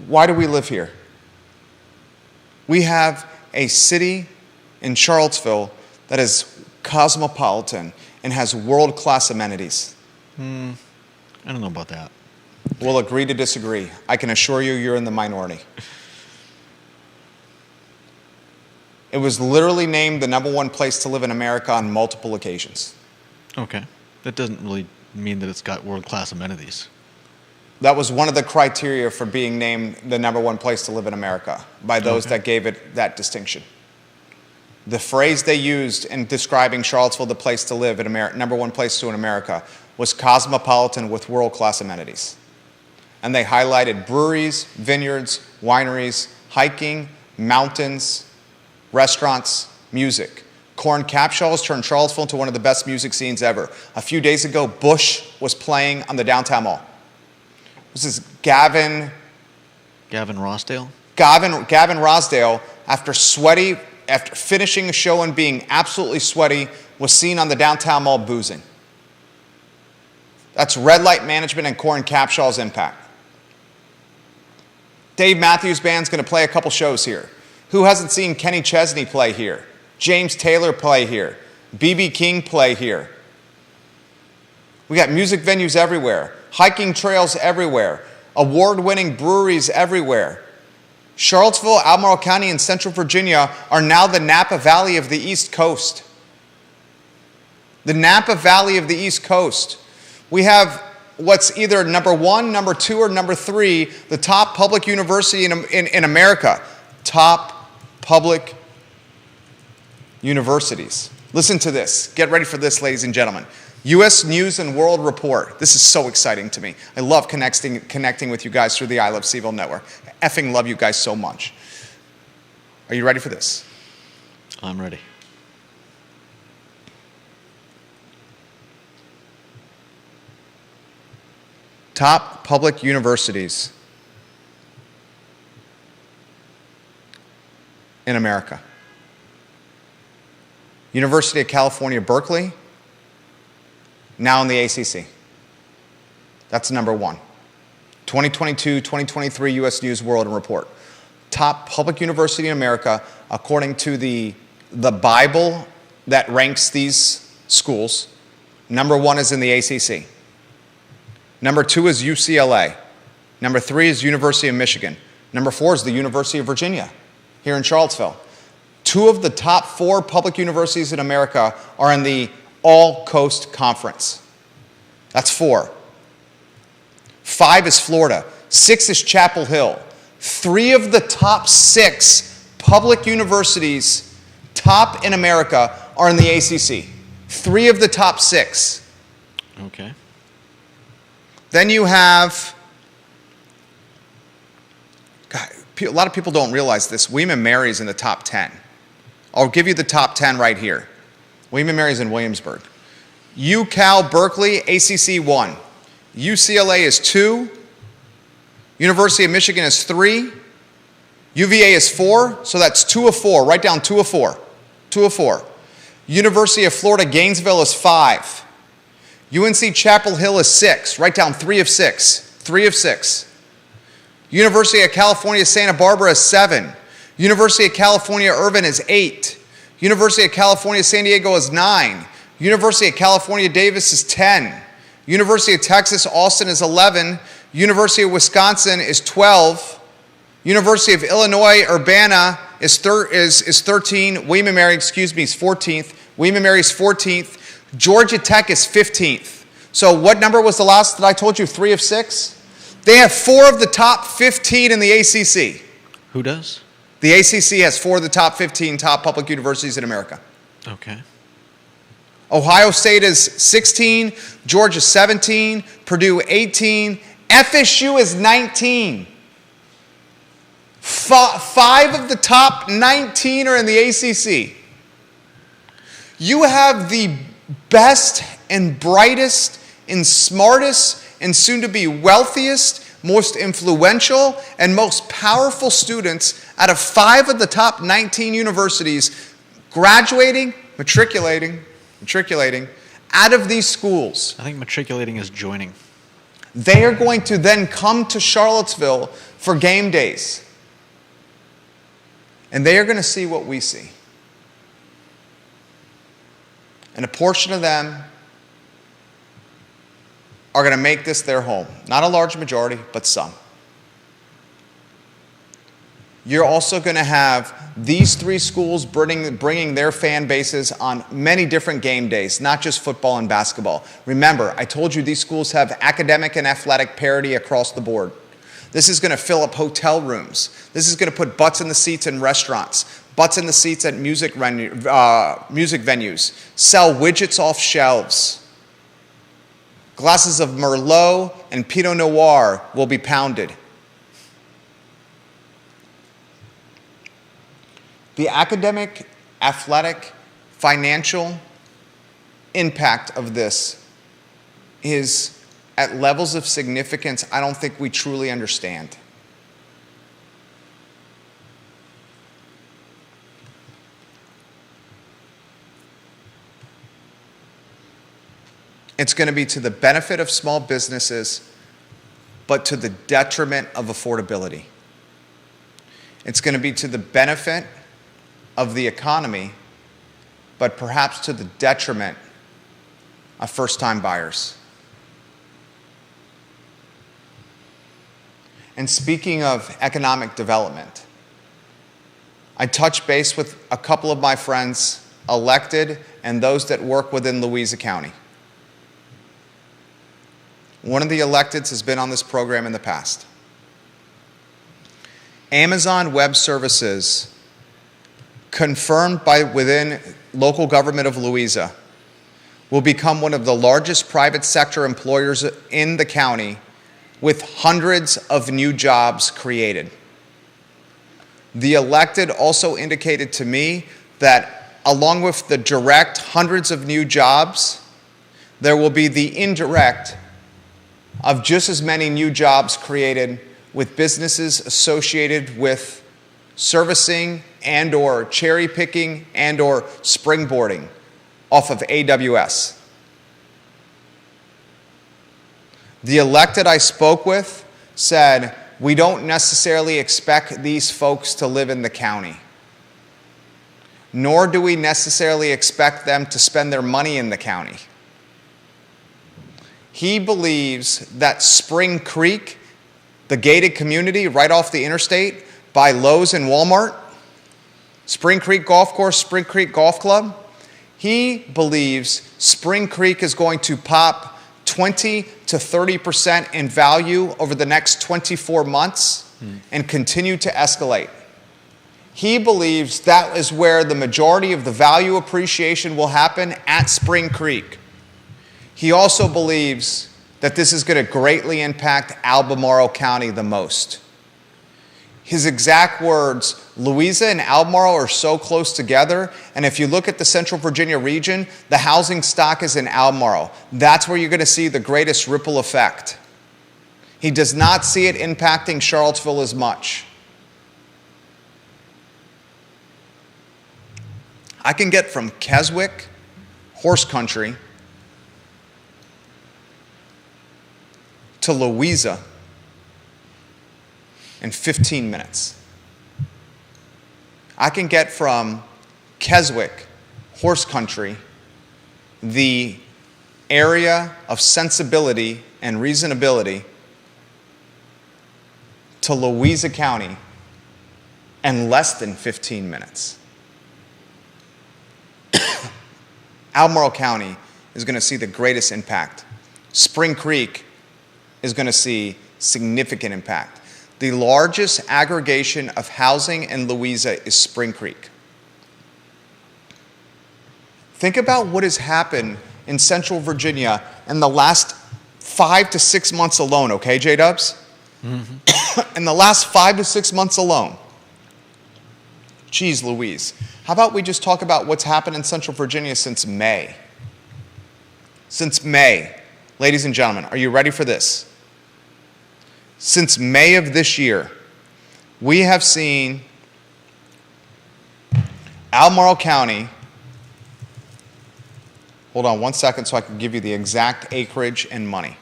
Why do we live here? We have a city in Charlottesville that is cosmopolitan and has world-class amenities. I don't know about that. We'll agree to disagree. I can assure you, you're in the minority. It was literally named the #1 place to live in America on multiple occasions. Okay. That doesn't really mean that it's got world-class amenities. That was one of the criteria for being named the #1 place to live in America by those that gave it that distinction. The phrase they used in describing Charlottesville, the place to live, #1 place to in America, was cosmopolitan with world-class amenities. And they highlighted breweries, vineyards, wineries, hiking, mountains, restaurants, music. Corn Capshaws turned Charlottesville into one of the best music scenes ever. A few days ago, Bush was playing on the downtown mall. This is Gavin Rossdale? Gavin Rossdale, after finishing a show and being absolutely sweaty, was seen on the downtown mall boozing. That's red light management and Corn Capshaw's impact. Dave Matthews Band's going to play a couple shows here. Who hasn't seen Kenny Chesney play here? James Taylor play here. B.B. King play here. We got music venues everywhere. Hiking trails everywhere. Award-winning breweries everywhere. Charlottesville, Albemarle County, and Central Virginia are now the Napa Valley of the East Coast. The Napa Valley of the East Coast. We have what's either number 1, number 2, or number 3, the top public university in America. Top public universities. Listen to this. Get ready for this, ladies and gentlemen. U.S. News and World Report. This is so exciting to me. I love connecting with you guys through the I Love CVille network. I effing love you guys so much. Are you ready for this? I'm ready. Top public universities in America. University of California, Berkeley, now in the ACC. That's number 1. 2022-2023 U.S. News World Report. Top public university in America, according to the Bible that ranks these schools. Number 1 is in the ACC. Number 2 is UCLA. Number 3 is University of Michigan. Number 4 is the University of Virginia here in Charlottesville. 2 of the top 4 public universities in America are in the All-Coast Conference. That's 4. 5 is Florida. 6 is Chapel Hill. 3 of the top 6 public universities, top in America, are in the ACC. 3 of the top 6. Okay. Then you have, God, a lot of people don't realize this. William & Mary's in the top 10. I'll give you the top 10 right here. William & Mary's in Williamsburg. UCal Berkeley, ACC 1. UCLA is 2. University of Michigan is 3. UVA is 4, so that's 2 of 4. Write down 2 of 4. 2 of 4. University of Florida, Gainesville is 5. UNC Chapel Hill is 6. Write down 3 of 6. 3 of 6. University of California, Santa Barbara is 7. University of California, Irvine is 8. University of California, San Diego is 9. University of California, Davis is 10. University of Texas, Austin is 11. University of Wisconsin is 12. University of Illinois, Urbana is 13. William & Mary, is 14th. William & Mary is 14th. Georgia Tech is 15th. So what number was the last that I told you? 3 of 6? They have 4 of the top 15 in the ACC. Who does? The ACC has 4 of the top 15 top public universities in America. Okay. Ohio State is 16, Georgia 17, Purdue 18, FSU is 19. 5 of the top 19 are in the ACC. You have the best and brightest and smartest and soon to be wealthiest, most influential, and most powerful students out of 5 of the top 19 universities graduating, matriculating out of these schools. I think matriculating is joining. They are going to then come to Charlottesville for game days. And they are going to see what we see. And a portion of them are going to make this their home. Not a large majority, but some. You're also going to have these 3 schools bringing their fan bases on many different game days, not just football and basketball. Remember, I told you these schools have academic and athletic parity across the board. This is going to fill up hotel rooms. This is going to put butts in the seats in restaurants, butts in the seats at music venues, sell widgets off shelves. Glasses of Merlot and Pinot Noir will be pounded. The academic, athletic, financial impact of this is at levels of significance I don't think we truly understand. It's going to be to the benefit of small businesses, but to the detriment of affordability. It's going to be to the benefit of the economy, but perhaps to the detriment of first-time buyers. And speaking of economic development, I touched base with a couple of my friends, elected and those that work within Louisa County. One of the electeds has been on this program in the past. Amazon Web Services, confirmed by within local government of Louisa, will become one of the largest private sector employers in the county with hundreds of new jobs created. The elected also indicated to me that along with the direct hundreds of new jobs, there will be the indirect of just as many new jobs created with businesses associated with servicing and or cherry picking and or springboarding off of AWS. The elected I spoke with said, we don't necessarily expect these folks to live in the county, nor do we necessarily expect them to spend their money in the county. He believes that Spring Creek, the gated community right off the interstate by Lowe's and Walmart, Spring Creek Golf Course, Spring Creek Golf Club, he believes Spring Creek is going to pop 20 to 30% in value over the next 24 months and continue to escalate. He believes that is where the majority of the value appreciation will happen at Spring Creek. He also believes that this is going to greatly impact Albemarle County the most. His exact words, Louisa and Albemarle are so close together, and if you look at the Central Virginia region, the housing stock is in Albemarle. That's where you're going to see the greatest ripple effect. He does not see it impacting Charlottesville as much. I can get from Keswick, horse country, to Louisa in 15 minutes. I can get from Keswick, horse country, the area of sensibility and reasonability, to Louisa County in less than 15 minutes. Albemarle County is going to see the greatest impact. Spring Creek is going to see significant impact. The largest aggregation of housing in Louisa is Spring Creek. Think about what has happened in Central Virginia in the last 5 to 6 months alone, okay, J-Dubs? In the last 5 to 6 months alone. Geez Louise. How about we just talk about what's happened in Central Virginia since May? Since May. Ladies and gentlemen, are you ready for this? Since May of this year, we have seen Albemarle County, hold on one second so I can give you the exact acreage and money.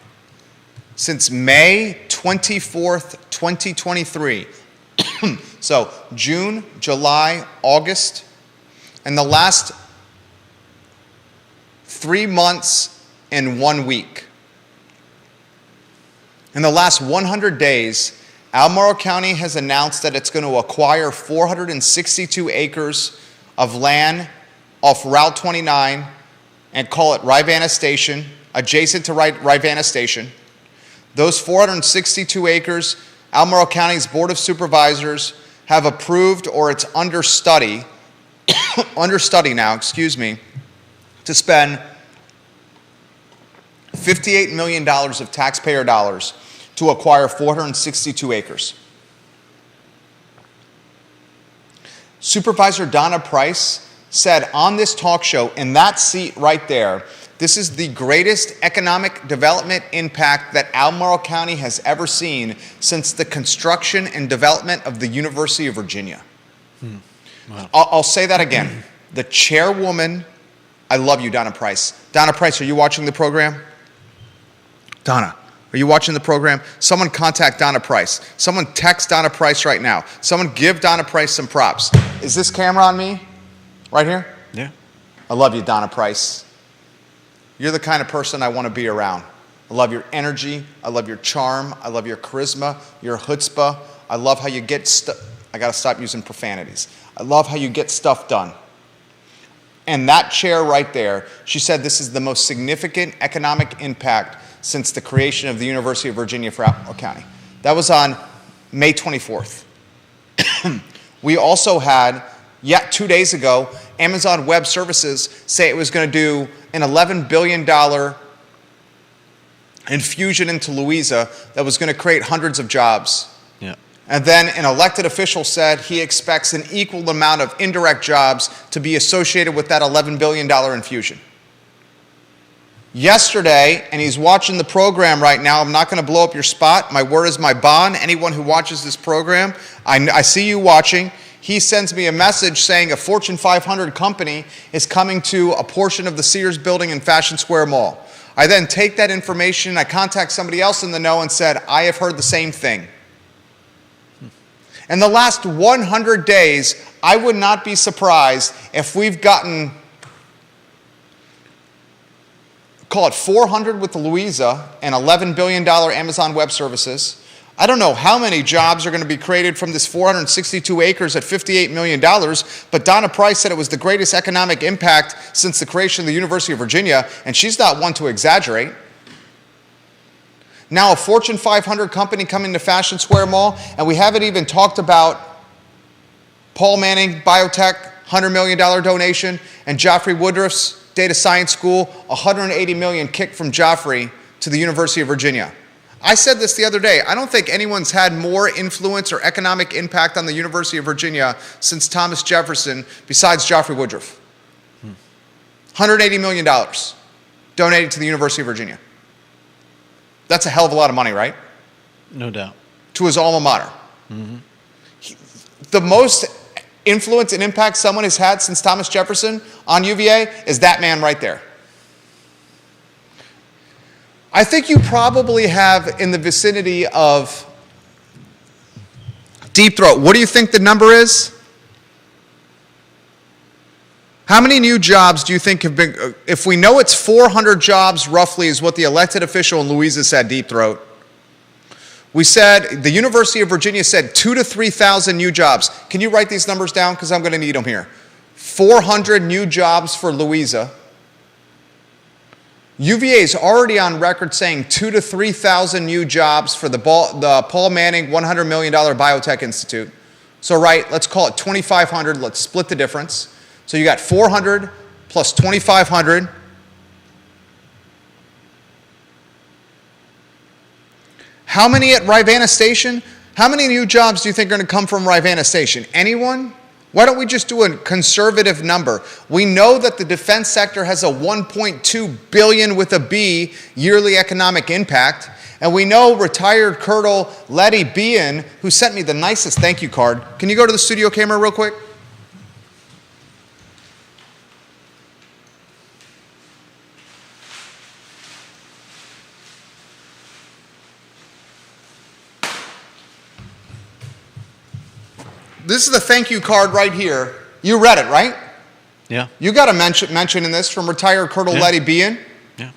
Since May 24th, 2023, so June, July, August, and the last 3 months and 1 week. In the last 100 days, Albemarle County has announced that it's going to acquire 462 acres of land off Route 29 and call it Rivanna Station, adjacent to Rivanna Station. Those 462 acres, Albemarle County's Board of Supervisors have approved, or it's under study, to spend $58 million of taxpayer dollars to acquire 462 acres. Supervisor Donna Price said on this talk show, in that seat right there, this is the greatest economic development impact that Albemarle County has ever seen since the construction and development of the University of Virginia. Wow. I'll say that again. The chairwoman, I love you, Donna Price. Donna Price, are you watching the program? Donna, are you watching the program? Someone contact Donna Price. Someone text Donna Price right now. Someone give Donna Price some props. Is this camera on me? Right here? Yeah. I love you, Donna Price. You're the kind of person I want to be around. I love your energy. I love your charm. I love your charisma, your chutzpah. I love how you get I got to stop using profanities. I love how you get stuff done. And that chair right there, she said this is the most significant economic impact since the creation of the University of Virginia for Albemarle County. That was on May 24th. We also had, 2 days ago, Amazon Web Services say it was going to do an $11 billion infusion into Louisa that was going to create hundreds of jobs. Yeah. And then an elected official said he expects an equal amount of indirect jobs to be associated with that $11 billion infusion. Yesterday, and he's watching the program right now, I'm not going to blow up your spot. My word is my bond. Anyone who watches this program, I see you watching. He sends me a message saying a Fortune 500 company is coming to a portion of the Sears building in Fashion Square Mall. I then take that information, I contact somebody else in the know and said, I have heard the same thing. In the last 100 days, I would not be surprised if we've gotten, call it 400 with the Louisa and $11 billion Amazon Web Services. I don't know how many jobs are going to be created from this 462 acres at $58 million, but Donna Price said it was the greatest economic impact since the creation of the University of Virginia, and she's not one to exaggerate. Now a Fortune 500 company coming to Fashion Square Mall, and we haven't even talked about Paul Manning Biotech, $100 million donation, and Joffrey Woodruff's Data Science School, $180 million kick from Joffrey to the University of Virginia. I said this the other day. I don't think anyone's had more influence or economic impact on the University of Virginia since Thomas Jefferson besides Joffrey Woodruff. $180 million donated to the University of Virginia. That's a hell of a lot of money, right? No doubt. To his alma mater. The most influence and impact someone has had since Thomas Jefferson on UVA is that man right there. I think you probably have in the vicinity of Deep Throat. What do you think the number is? How many new jobs do you think have been, if we know it's 400 jobs roughly is what the elected official in Louisa said, Deep Throat. We said, the University of Virginia said 2,000 to 3,000 new jobs. Can you write these numbers down? Because I'm going to need them here. 400 new jobs for Louisa. UVA is already on record saying 2,000 to 3,000 new jobs for the Paul Manning $100 million Biotech Institute. So let's call it 2,500. Let's split the difference. So you got 400 plus 2,500. How many at Rivanna Station? How many new jobs do you think are going to come from Rivanna Station? Anyone? Why don't we just do a conservative number? We know that the defense sector has a $1.2 billion with a B yearly economic impact. And we know retired Colonel Letty Behan, who sent me the nicest thank you card. Can you go to the studio camera real quick? This is the thank you card right here. You read it, right? Yeah. You got a mention in this from retired Colonel Letty Behan. Yeah.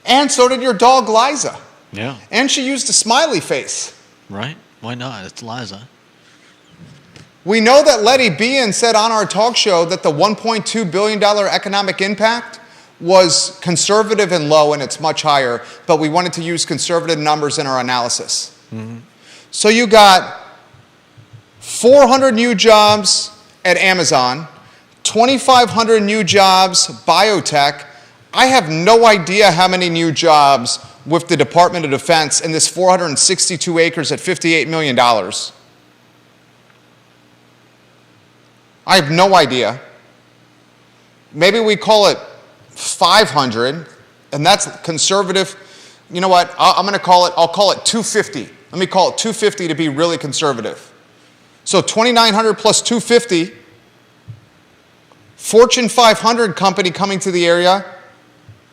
And so did your dog, Liza. Yeah. And she used a smiley face. Right? Why not? It's Liza. We know that Letty Behan said on our talk show that the $1.2 billion economic impact was conservative and low, and it's much higher, but we wanted to use conservative numbers in our analysis. So you got 400 new jobs at Amazon, 2,500 new jobs biotech. I have no idea how many new jobs with the Department of Defense in this 462 acres at $58 million. I have no idea. Maybe we call it 500, and that's conservative. You know what? I'll call it 250. Let me call it 250 to be really conservative. So 2,900 plus 250, Fortune 500 company coming to the area,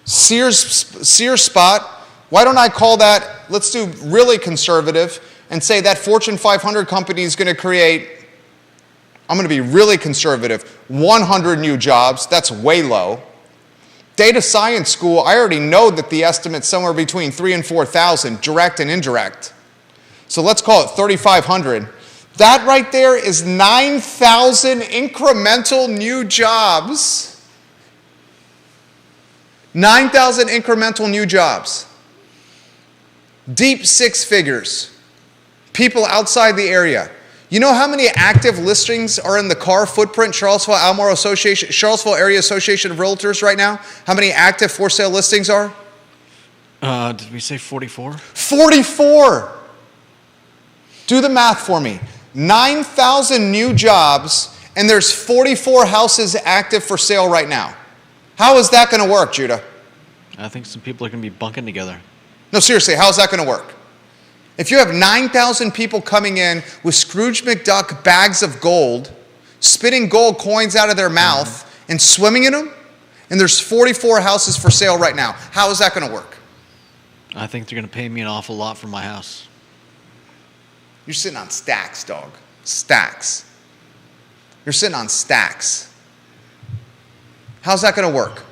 Sears spot. Why don't I call that, let's do really conservative and say that Fortune 500 company is going to create, I'm going to be really conservative, 100 new jobs. That's way low. Data science school, I already know that the estimate's somewhere between 3,000 and 4,000, direct and indirect. So let's call it 3,500. That right there is 9,000 incremental new jobs. 9,000 incremental new jobs. Deep six figures. People outside the area. You know how many active listings are in the CAR footprint, Charlottesville Area Association of Realtors right now? How many active for sale listings are? Did we say 44? 44! Do the math for me. 9,000 new jobs, and there's 44 houses active for sale right now. How is that going to work, Judah? I think some people are going to be bunking together. No, seriously, how's that going to work? If you have 9,000 people coming in with Scrooge McDuck bags of gold, spitting gold coins out of their mouth and swimming in them, and there's 44 houses for sale right now, how is that going to work? I think they're going to pay me an awful lot for my house. You're sitting on stacks, dog. Stacks. You're sitting on stacks. How's that going to work?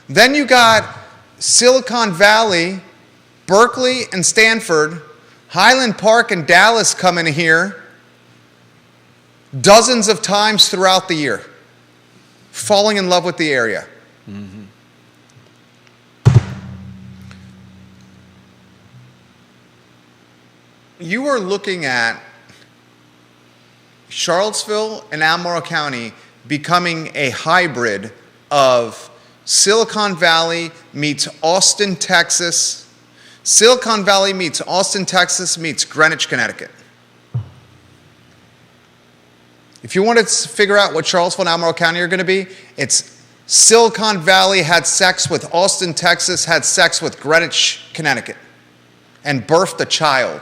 Then you got Silicon Valley, Berkeley and Stanford, Highland Park and Dallas coming here dozens of times throughout the year, falling in love with the area. Mm-hmm. You are looking at Charlottesville and Albemarle County becoming a hybrid of Silicon Valley meets Austin, Texas. Silicon Valley meets Austin, Texas meets Greenwich, Connecticut. If you want to figure out what Charlottesville and Albemarle County are going to be, it's Silicon Valley had sex with Austin, Texas, had sex with Greenwich, Connecticut, and birthed a child.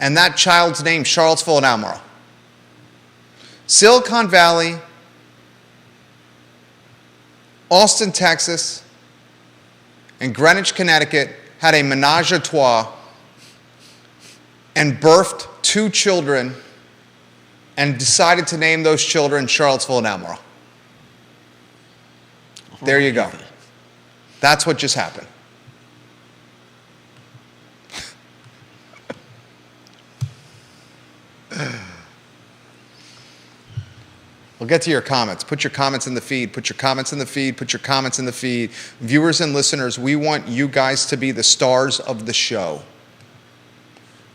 And that child's named Charlottesville and Albemarle. Silicon Valley, Austin, Texas, and Greenwich, Connecticut had a menage a trois and birthed 2 children and decided to name those children Charlottesville and Albemarle. There you go. That's what just happened. We'll get to your comments. Put your comments in the feed. Put your comments in the feed. Put your comments in the feed. Viewers and listeners, we want you guys to be the stars of the show.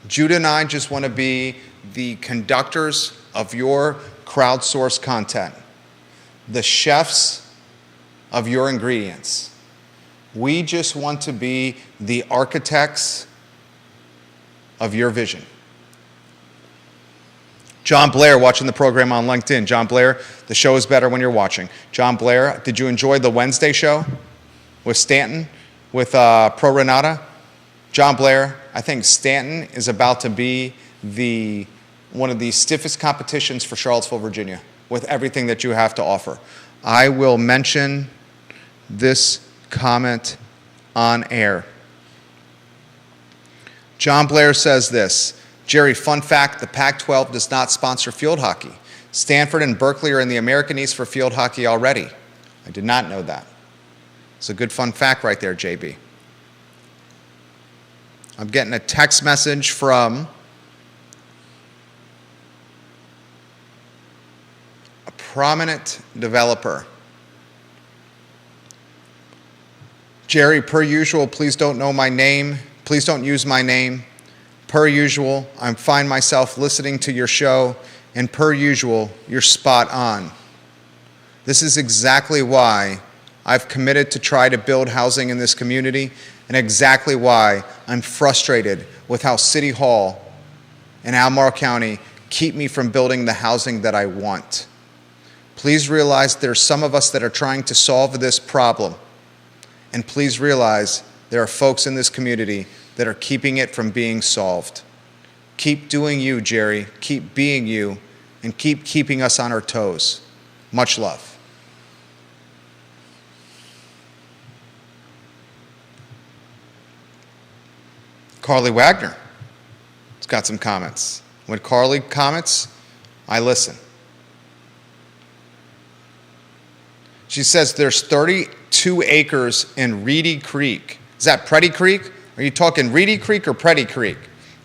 Judah and I just want to be the conductors of your crowdsourced content, the chefs of your ingredients. We just want to be the architects of your vision. John Blair watching the program on LinkedIn. John Blair, the show is better when you're watching. John Blair, did you enjoy the Wednesday show with Stanton, with Pro Renata? John Blair, I think Stanton is about to be one of the stiffest competitions for Charlottesville, Virginia, with everything that you have to offer. I will mention this comment on air. John Blair says this, Jerry, fun fact, the Pac-12 does not sponsor field hockey. Stanford and Berkeley are in the American East for field hockey already. I did not know that. It's a good fun fact right there, JB. I'm getting a text message from a prominent developer. Jerry, per usual, please don't know my name. Please don't use my name. Per usual, I find myself listening to your show, and per usual, you're spot on. This is exactly why I've committed to try to build housing in this community, and exactly why I'm frustrated with how City Hall and Albemarle County keep me from building the housing that I want. Please realize there's some of us that are trying to solve this problem. And please realize there are folks in this community that are keeping it from being solved. Keep doing you, Jerry. Keep being you, and keep keeping us on our toes. Much love. Carly Wagner has got some comments. When Carly comments, I listen. She says there's 32 acres in Reedy Creek. Is that Pretty Creek? Are you talking Reedy Creek or Pretty Creek?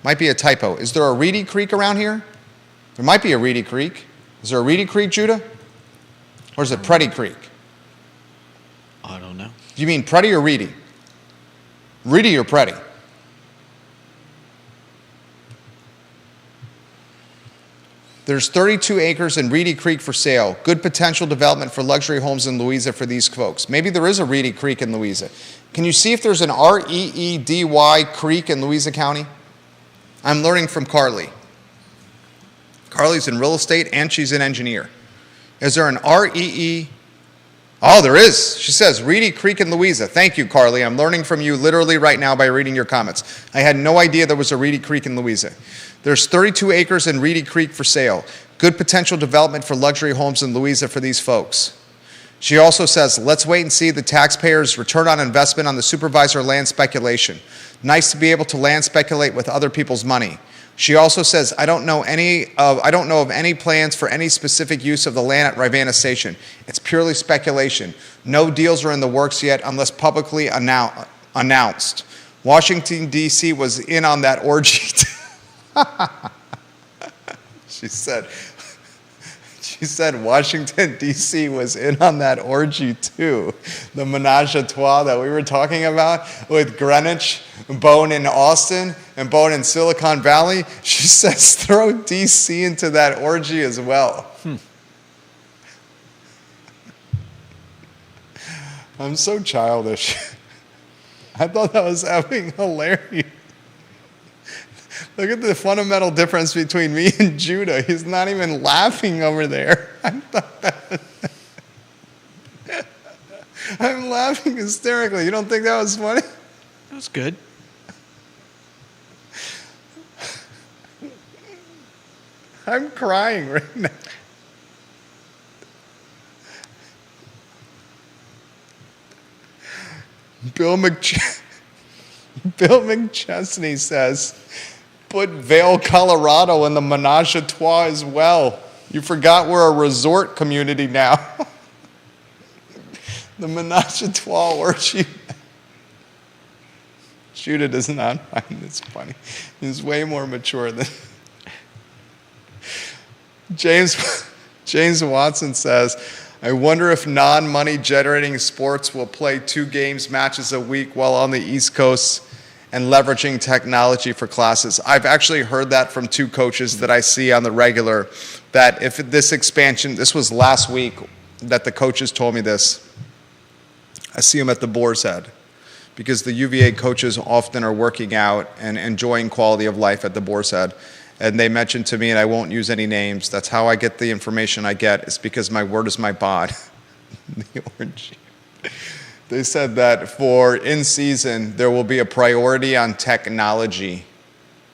Might be a typo. Is there a Reedy Creek around here? There might be a Reedy Creek. Is there a Reedy Creek, Judah? Or is it Pretty Creek? I don't know. Do you mean Pretty or Reedy? Reedy or Pretty? There's 32 acres in Reedy Creek for sale. Good potential development for luxury homes in Louisa for these folks. Maybe there is a Reedy Creek in Louisa. Can you see if there's an R-E-E-D-Y creek in Louisa County? I'm learning from Carly. Carly's in real estate and she's an engineer. Is there an R-E-E? Oh, there is. She says Reedy Creek in Louisa. Thank you, Carly. I'm learning from you literally right now by reading your comments. I had no idea there was a Reedy Creek in Louisa. There's 32 acres in Reedy Creek for sale. Good potential development for luxury homes in Louisa for these folks. She also says, let's wait and see the taxpayers' return on investment on the supervisor land speculation. Nice to be able to land speculate with other people's money. She also says, I don't know of any plans for any specific use of the land at Rivanna Station. It's purely speculation. No deals are in the works yet unless publicly announced. Washington, D.C. was in on that orgy. She said Washington, D.C. was in on that orgy too. The menage a trois that we were talking about with Greenwich, Bone in Austin, and Bone in Silicon Valley. She says throw D.C. into that orgy as well. I'm so childish. I thought that was effing hilarious. Look at the fundamental difference between me and Judah. He's not even laughing over there. I'm laughing hysterically. You don't think that was funny? That was good. I'm crying right now. Bill McChesney says, put Vail, Colorado in the menage a trois as well. You forgot we're a resort community now. The menage a trois orgy. Judah does not find this funny. He's way more mature than James Watson says, I wonder if non-money generating sports will play 2 games matches a week while on the East Coast and leveraging technology for classes. I've actually heard that from 2 coaches that I see on the regular, that if this expansion, this was last week that the coaches told me this. I see them at the Boar's Head because the UVA coaches often are working out and enjoying quality of life at the Boar's Head. And they mentioned to me, and I won't use any names, that's how I get the information I get. It's because my word is my bond. The orgy. They said that for in season, there will be a priority on technology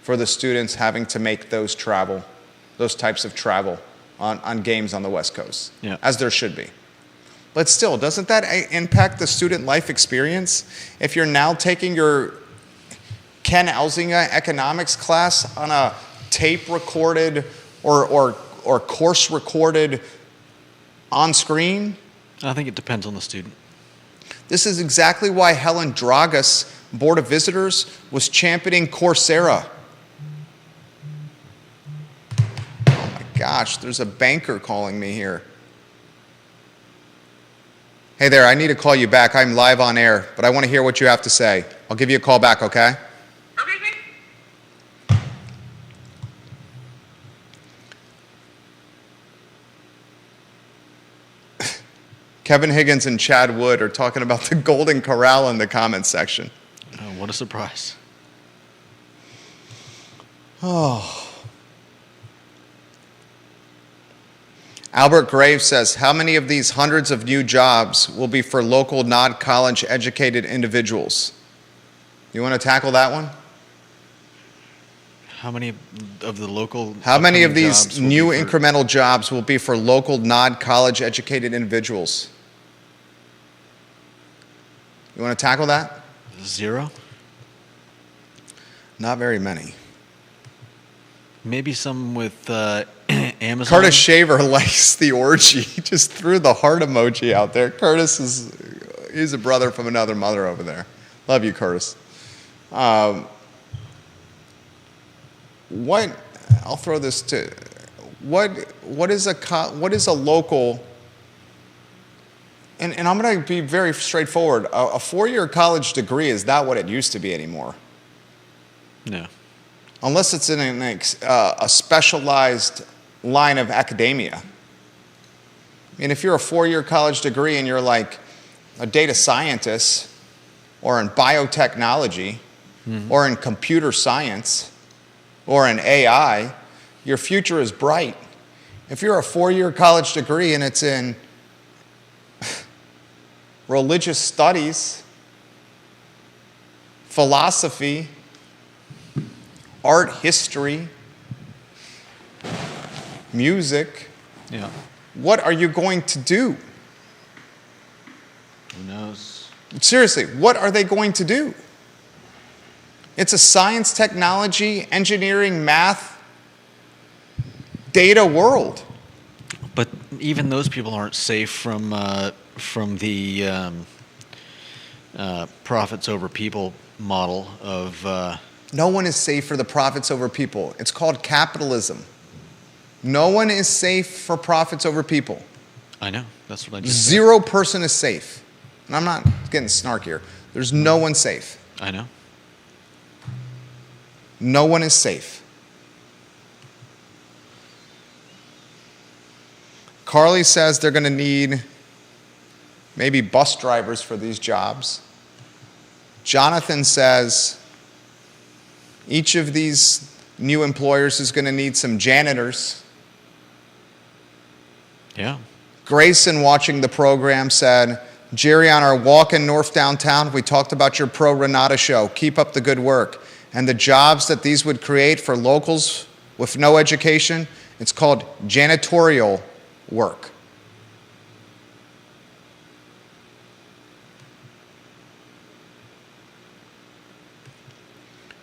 for the students having to make those types of travel on games on the West Coast, as there should be. But still, doesn't that impact the student life experience? If you're now taking your Ken Elzinga economics class on a tape recorded or course recorded on screen? I think it depends on the student. This is exactly why Helen Dragas, Board of Visitors, was championing Coursera. Oh my gosh, there's a banker calling me here. Hey there, I need to call you back. I'm live on air, but I want to hear what you have to say. I'll give you a call back, okay? Okay, great. Kevin Higgins and Chad Wood are talking about the Golden Corral in the comments section. Oh, what a surprise. Oh. Albert Graves says, how many of these hundreds of new jobs will be for local non-college educated individuals? You want to tackle that one? How many of the local... How many of upcoming these jobs will new be for- incremental jobs will be for local non-college educated individuals? You want to tackle that? 0? Not very many. Maybe some with Amazon. Curtis Shaver likes the orgy. He just threw the heart emoji out there. Curtis he's a brother from another mother over there. Love you, Curtis. I'll throw this to, what is a local, and I'm going to be very straightforward. A 4-year college degree is not what it used to be anymore. No. Unless it's in a specialized line of academia. I mean, if you're a 4-year college degree and you're like a data scientist or in biotechnology or in computer science or in AI, your future is bright. If you're a 4-year college degree and it's in religious studies, philosophy, art history, music, Yeah. what are you going to do? Who knows? Seriously, what are they going to do? It's a science, technology, engineering, math, data world. But even those people aren't safe from the profits over people model of. No one is safe for the profits over people. It's called capitalism. No one is safe for profits over people. I know. That's what I just said. Zero person is safe. And I'm not getting snark here. There's no one safe. I know. No one is safe. Carly says they're going to need maybe bus drivers for these jobs. Jonathan says each of these new employers is going to need some janitors. Yeah. Grayson, watching the program, said, Jerry, on our walk in North Downtown, we talked about your Pro Renata show. Keep up the good work. And the jobs that these would create for locals with no education, it's called janitorial work.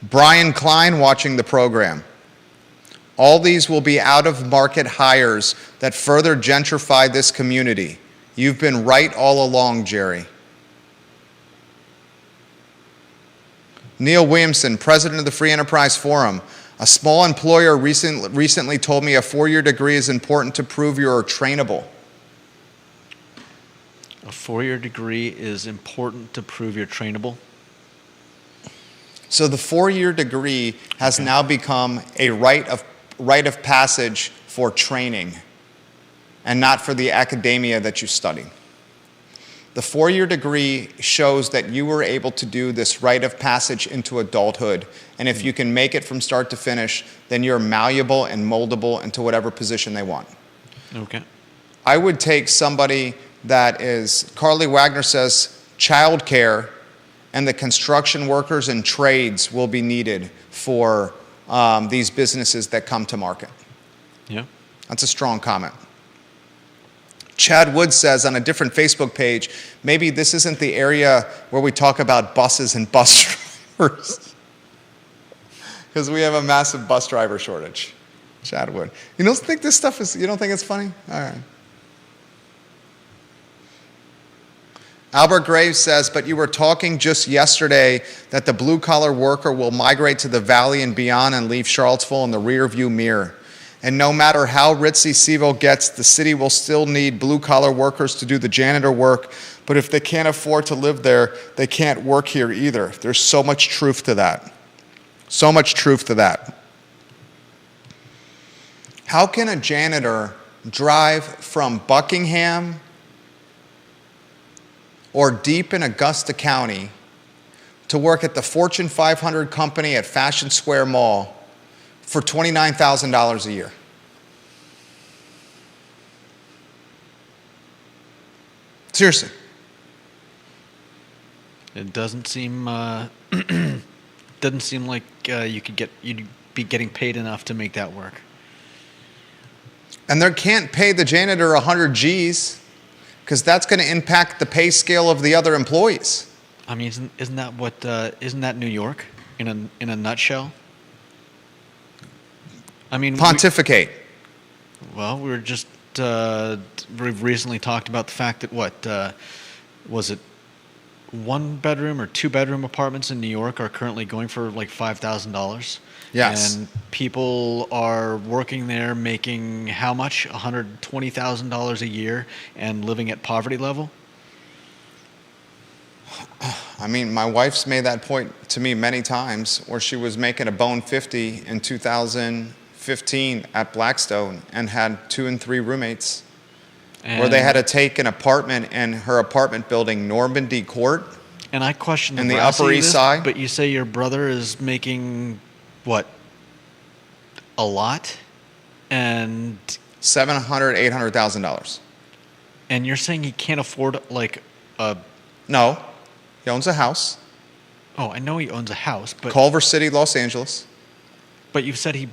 Brian Klein, watching the program. All these will be out-of-market hires that further gentrify this community. You've been right all along, Jerry. Neil Williamson, president of the Free Enterprise Forum. A small employer recently told me a 4-year degree is important to prove you're trainable. A 4-year degree is important to prove you're trainable. So the 4-year degree has now become a rite of passage for training and not for the academia that you study. The 4-year degree shows that you were able to do this rite of passage into adulthood. And if you can make it from start to finish, then you're malleable and moldable into whatever position they want. Okay. I would take somebody that is, Carly Wagner says, childcare and the construction workers and trades will be needed for these businesses that come to market. Yeah. That's a strong comment. Chad Wood says on a different Facebook page, maybe this isn't the area where we talk about buses and bus drivers. Because we have a massive bus driver shortage. Chad Wood. You don't think this stuff is, you don't think it's funny? All right. Albert Graves says, but you were talking just yesterday that the blue-collar worker will migrate to the valley and beyond and leave Charlottesville in the rear-view mirror. And no matter how ritzy Seville gets, the city will still need blue-collar workers to do the janitor work. But if they can't afford to live there, they can't work here either. There's so much truth to that. So much truth to that. How can a janitor drive from Buckingham or deep in Augusta County to work at the Fortune 500 company at Fashion Square Mall for $29,000 a year? Seriously. It doesn't seem like you'd be getting paid enough to make that work. And they can't pay the janitor 100 G's because that's going to impact the pay scale of the other employees. I mean, isn't that New York in a nutshell? I mean, Pontificate. we were just we've recently talked about the fact that was it 1-bedroom or 2-bedroom apartments in New York are currently going for like $5,000. Yes. And people are working there making how much? $120,000 a year and living at poverty level? I mean, my wife's made that point to me many times where she was making a bone 50 in 2015 at Blackstone and had 2 and 3 roommates. Where they had to take an apartment in her apartment building, Normandy Court. And I question in the Upper East Side. But you say your brother is making what? A lot, and $700,000, $800,000. And you're saying he can't afford like a? No, he owns a house. Oh, I know he owns a house, but Culver City, Los Angeles. But you've said he.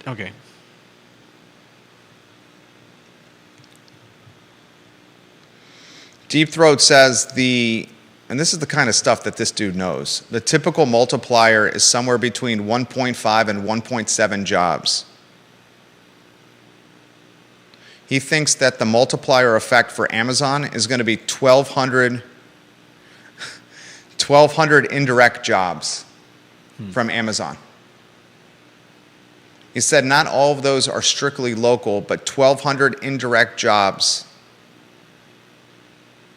Okay. Deep Throat says and this is the kind of stuff that this dude knows, the typical multiplier is somewhere between 1.5 and 1.7 jobs. He thinks that the multiplier effect for Amazon is going to be 1,200 indirect jobs from Amazon. He said not all of those are strictly local, but 1,200 indirect jobs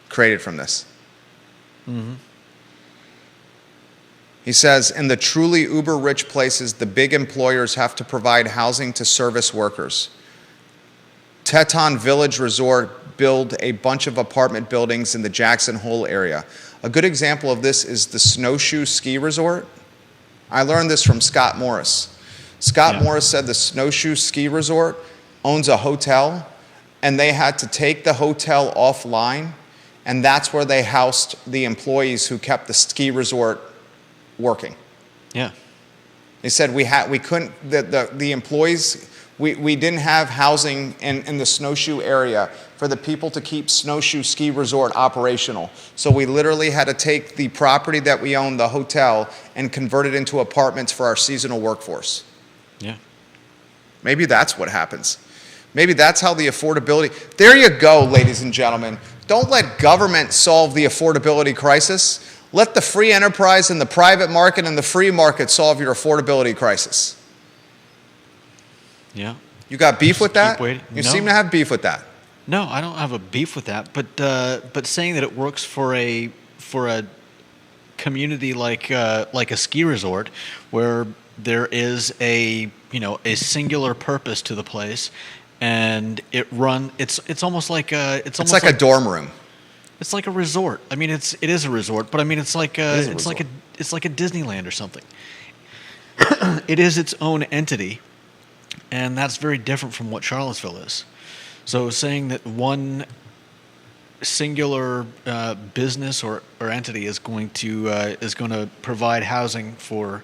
created from this. Mm-hmm. He says, in the truly uber-rich places, the big employers have to provide housing to service workers. Teton Village Resort built a bunch of apartment buildings in the Jackson Hole area. A good example of this is the Snowshoe Ski Resort. I learned this from Scott Morris. Scott Morris said the Snowshoe Ski Resort owns a hotel, and they had to take the hotel offline, and that's where they housed the employees who kept the ski resort working. Yeah. They said we couldn't, the employees, we didn't have housing in the Snowshoe area for the people to keep Snowshoe Ski Resort operational. So we literally had to take the property that we owned, the hotel, and convert it into apartments for our seasonal workforce. Yeah. Maybe that's what happens. Maybe that's how the affordability, there you go, ladies and gentlemen. Don't let government solve the affordability crisis. Let the free enterprise and the private market and the free market solve your affordability crisis. Yeah. You got beef with that? You No. Seem to have beef with that. No, I don't have a beef with that. But saying that it works for a community like a ski resort, where there is a singular purpose to the place, and it's almost like a dorm room. It's like a resort. I mean, it is a resort, but I mean, it's like a Disneyland or something. It is its own entity, and that's very different from what Charlottesville is. So saying that one singular business or entity is going to provide housing for,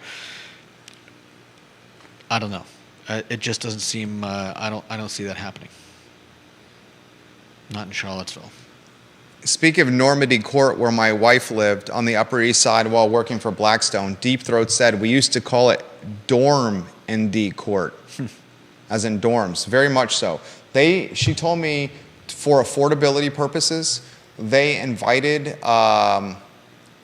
I don't know. It just doesn't seem. I don't see that happening. Not in Charlottesville. Speaking of Normandy Court, where my wife lived on the Upper East Side while working for Blackstone, Deep Throat said we used to call it Dorm ND Court, as in dorms. Very much so. She told me for affordability purposes, they invited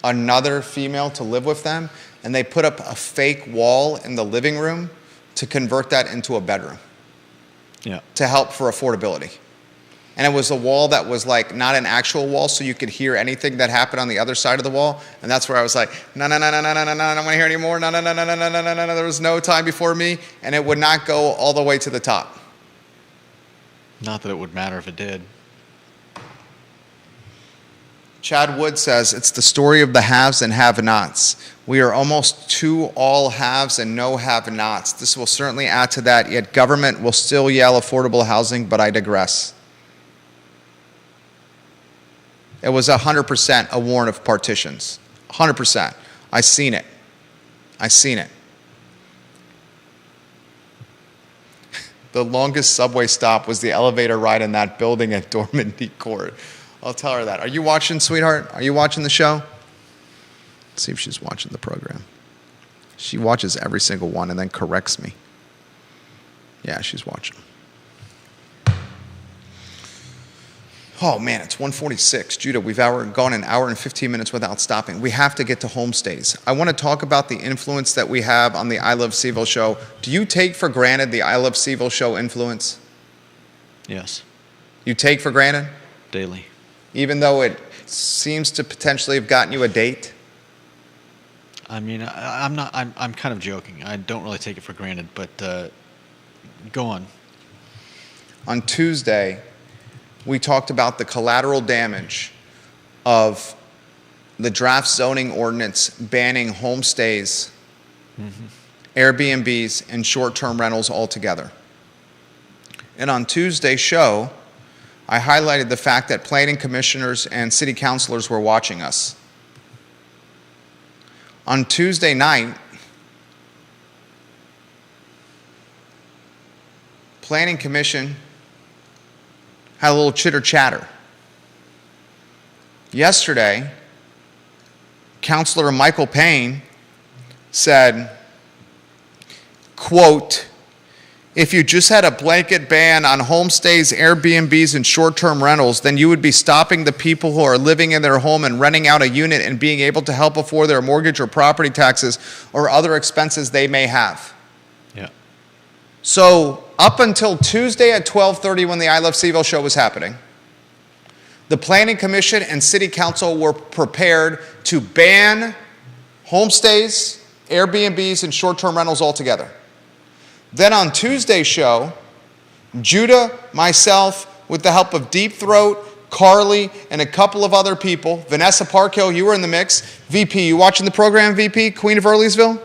another female to live with them, and they put up a fake wall in the living room to convert that into a bedroom. Yeah. To help for affordability. And it was a wall that was like not an actual wall, so you could hear anything that happened on the other side of the wall. And that's where I was like, no, I don't want to hear anymore. No. There was no time before me, and it would not go all the way to the top. Not that it would matter if it did. Chad Wood says, it's the story of the haves and have-nots. We are almost to all haves and no have-nots. This will certainly add to that, yet government will still yell affordable housing, but I digress. It was 100% a warrant of partitions. 100%. I seen it. I seen it. The longest subway stop was the elevator ride in that building at Dormandy Court. I'll tell her that. Are you watching, sweetheart? Are you watching the show? Let's see if she's watching the program. She watches every single one and then corrects me. Yeah, she's watching. Oh man, it's 1:46. Judah, we've gone an hour and 15 minutes without stopping. We have to get to homestays. I want to talk about the influence that we have on the I Love CVille show. Do you take for granted the I Love CVille show influence? Yes. You take for granted? Daily. Even though it seems to potentially have gotten you a date? I mean, I'm kind of joking. I don't really take it for granted, but go on. On Tuesday, we talked about the collateral damage of the draft zoning ordinance banning homestays, Airbnbs, and short-term rentals altogether. And on Tuesday's show, I highlighted the fact that planning commissioners and city councilors were watching us. On Tuesday night, Planning Commission had a little chitter chatter. Yesterday, Councilor Michael Payne said, quote, if you just had a blanket ban on homestays, Airbnbs, and short-term rentals, then you would be stopping the people who are living in their home and renting out a unit and being able to help afford their mortgage or property taxes or other expenses they may have. Yeah. So up until Tuesday at 12:30 when the I Love CVille show was happening, the Planning Commission and City Council were prepared to ban homestays, Airbnbs, and short-term rentals altogether. Then on Tuesday's show, Judah, myself, with the help of Deep Throat, Carly, and a couple of other people, Vanessa Parkhill, you were in the mix. VP, you watching the program, VP, Queen of Earlysville?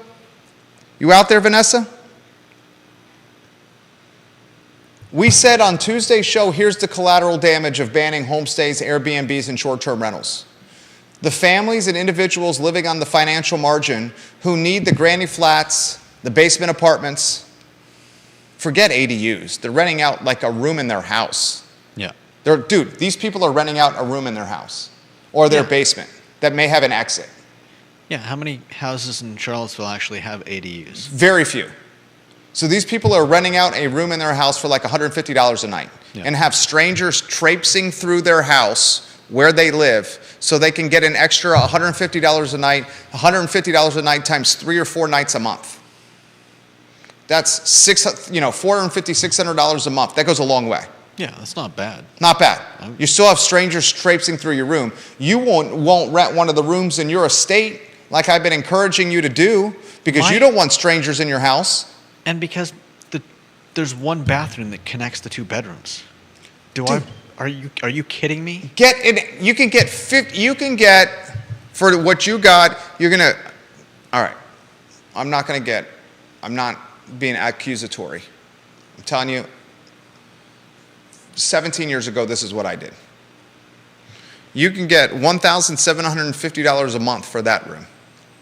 You out there, Vanessa? We said on Tuesday's show, here's the collateral damage of banning homestays, Airbnbs, and short-term rentals. The families and individuals living on the financial margin who need the granny flats, the basement apartments, forget ADUs. They're renting out like a room in their house. Yeah. Dude, these people are renting out a room in their house or their basement that may have an exit. Yeah, how many houses in Charlottesville actually have ADUs? Very few. So these people are renting out a room in their house for like $150 a night and have strangers traipsing through their house where they live so they can get an extra $150 a night, $150 a night times 3 or 4 nights a month. That's $450, $600 a month. That goes a long way. Yeah, that's not bad. Not bad. You still have strangers traipsing through your room. You won't rent one of the rooms in your estate like I've been encouraging you to do because you don't want strangers in your house. And because there's one bathroom that connects the 2 bedrooms. Are you kidding me? You can get for what you got, you're going to, all right, I'm not being accusatory. I'm telling you, 17 years ago, this is what I did. You can get $1,750 a month for that room.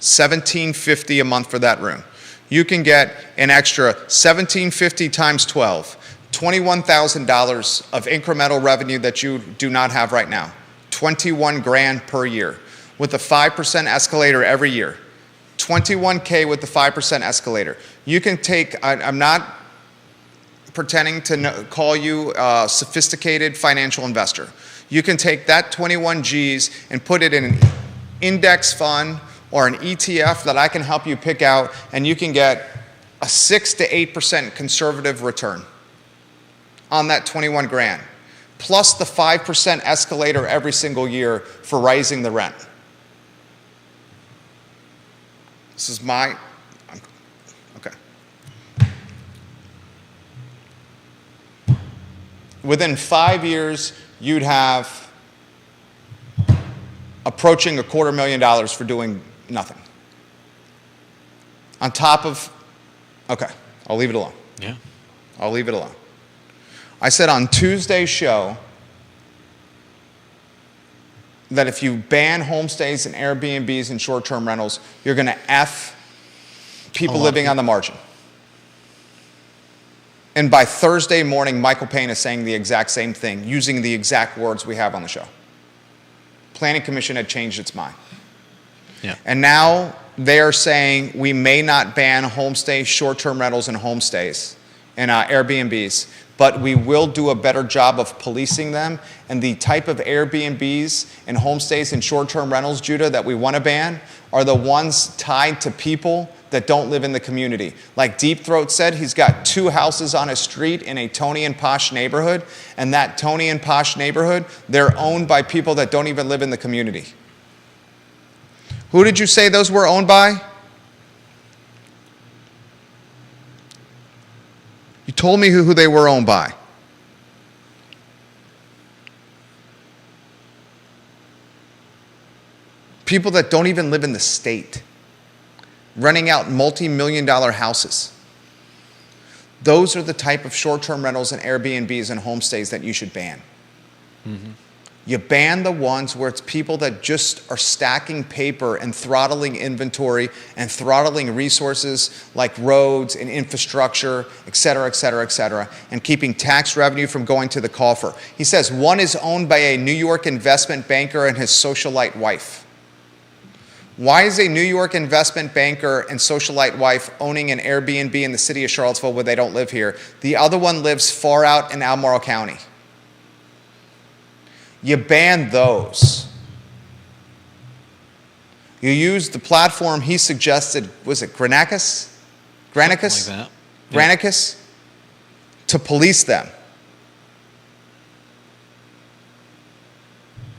$1,750 a month for that room. You can get an extra $1,750 times 12, $21,000 of incremental revenue that you do not have right now. 21 grand per year with a 5% escalator every year. 21K with the 5% escalator. You can take, I'm not pretending to call you a sophisticated financial investor. You can take that 21 G's and put it in an index fund or an ETF that I can help you pick out, and you can get a 6 to 8% conservative return on that 21 grand, plus the 5% escalator every single year for raising the rent. This is okay. Within 5 years, you'd have approaching $250,000 for doing nothing. On top of, okay, I'll leave it alone. Yeah. I'll leave it alone. I said on Tuesday's show that if you ban homestays and Airbnbs and short-term rentals, you're going to F people living on the margin. And by Thursday morning, Michael Payne is saying the exact same thing, using the exact words we have on the show. Planning Commission had changed its mind. Yeah. And now they are saying we may not ban homestays, short-term rentals, and homestays and Airbnbs, but we will do a better job of policing them. And the type of Airbnbs and homestays and short-term rentals, Judah, that we want to ban are the ones tied to people that don't live in the community. Like Deep Throat said, he's got 2 houses on his street in a Tony and posh neighborhood, and that Tony and posh neighborhood, they're owned by people that don't even live in the community. Who did you say those were owned by? You told me who they were owned by. People that don't even live in the state, renting out multi-million-dollar houses. Those are the type of short-term rentals and Airbnbs and homestays that you should ban. Mm-hmm. You ban the ones where it's people that just are stacking paper and throttling inventory and throttling resources like roads and infrastructure, et cetera, and keeping tax revenue from going to the coffer. He says one is owned by a New York investment banker and his socialite wife. Why is a New York investment banker and socialite wife owning an Airbnb in the city of Charlottesville where they don't live here? The other one lives far out in Albemarle County. You ban those. You use the platform he suggested, was it Granicus? Granicus? Something like that. Yeah. Granicus? To police them.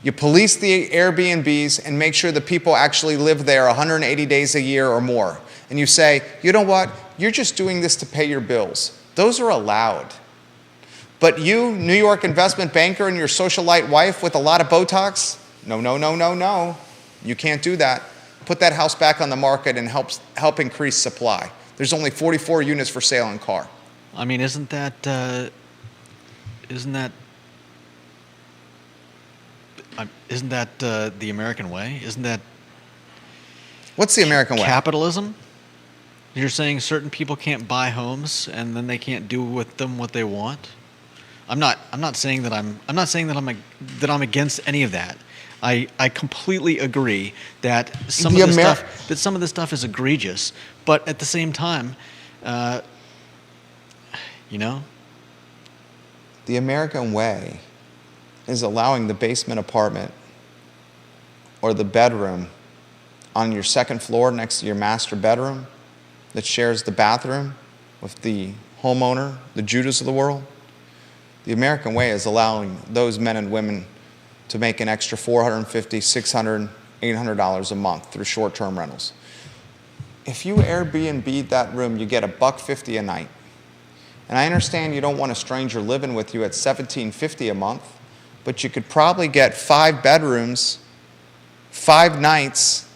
You police the Airbnbs and make sure the people actually live there 180 days a year or more. And you say, you know what? You're just doing this to pay your bills. Those are allowed. But you, New York investment banker, and your socialite wife with a lot of Botox, no. You can't do that. Put that house back on the market and help increase supply. There's only 44 units for sale in Carr. I mean, isn't that the American way? Isn't that What's the American way? capitalism? You're saying certain people can't buy homes and then they can't do with them what they want? I'm not saying that I'm against any of that. I completely agree that some of this stuff is egregious, but at the same time, The American way is allowing the basement apartment or the bedroom on your second floor next to your master bedroom that shares the bathroom with the homeowner, the Judas of the world. The American way is allowing those men and women to make an extra $450, $600, $800 a month through short-term rentals. If you Airbnb that room, you get $150 a night. And I understand you don't want a stranger living with you at $1,750 a month, but you could probably get 5 bedrooms, 5 nights,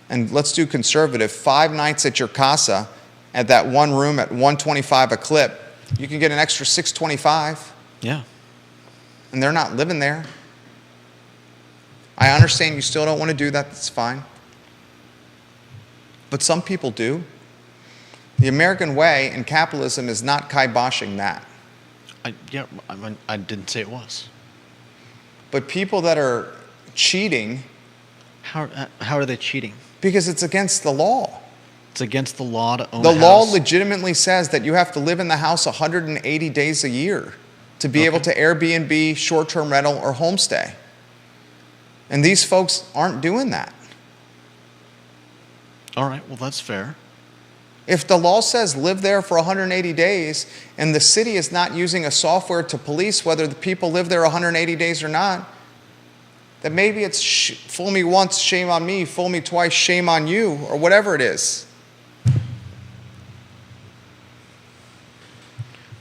and let's do conservative, 5 nights at your casa at that one room at $125 a clip. You can get an extra $625. Yeah. And they're not living there. I understand you still don't want to do that. That's fine. But some people do. The American way and capitalism is not kiboshing that. I didn't say it was. But people that are cheating. How are they cheating? Because it's against the law. It's against the law to own the a house. law legitimately says that you have to live in the house 180 days a year to be able to Airbnb, short-term rental, or homestay. And these folks aren't doing that. All right, well, that's fair. If the law says live there for 180 days and the city is not using a software to police whether the people live there 180 days or not, then maybe it's fool me once, shame on me, fool me twice, shame on you, or whatever it is.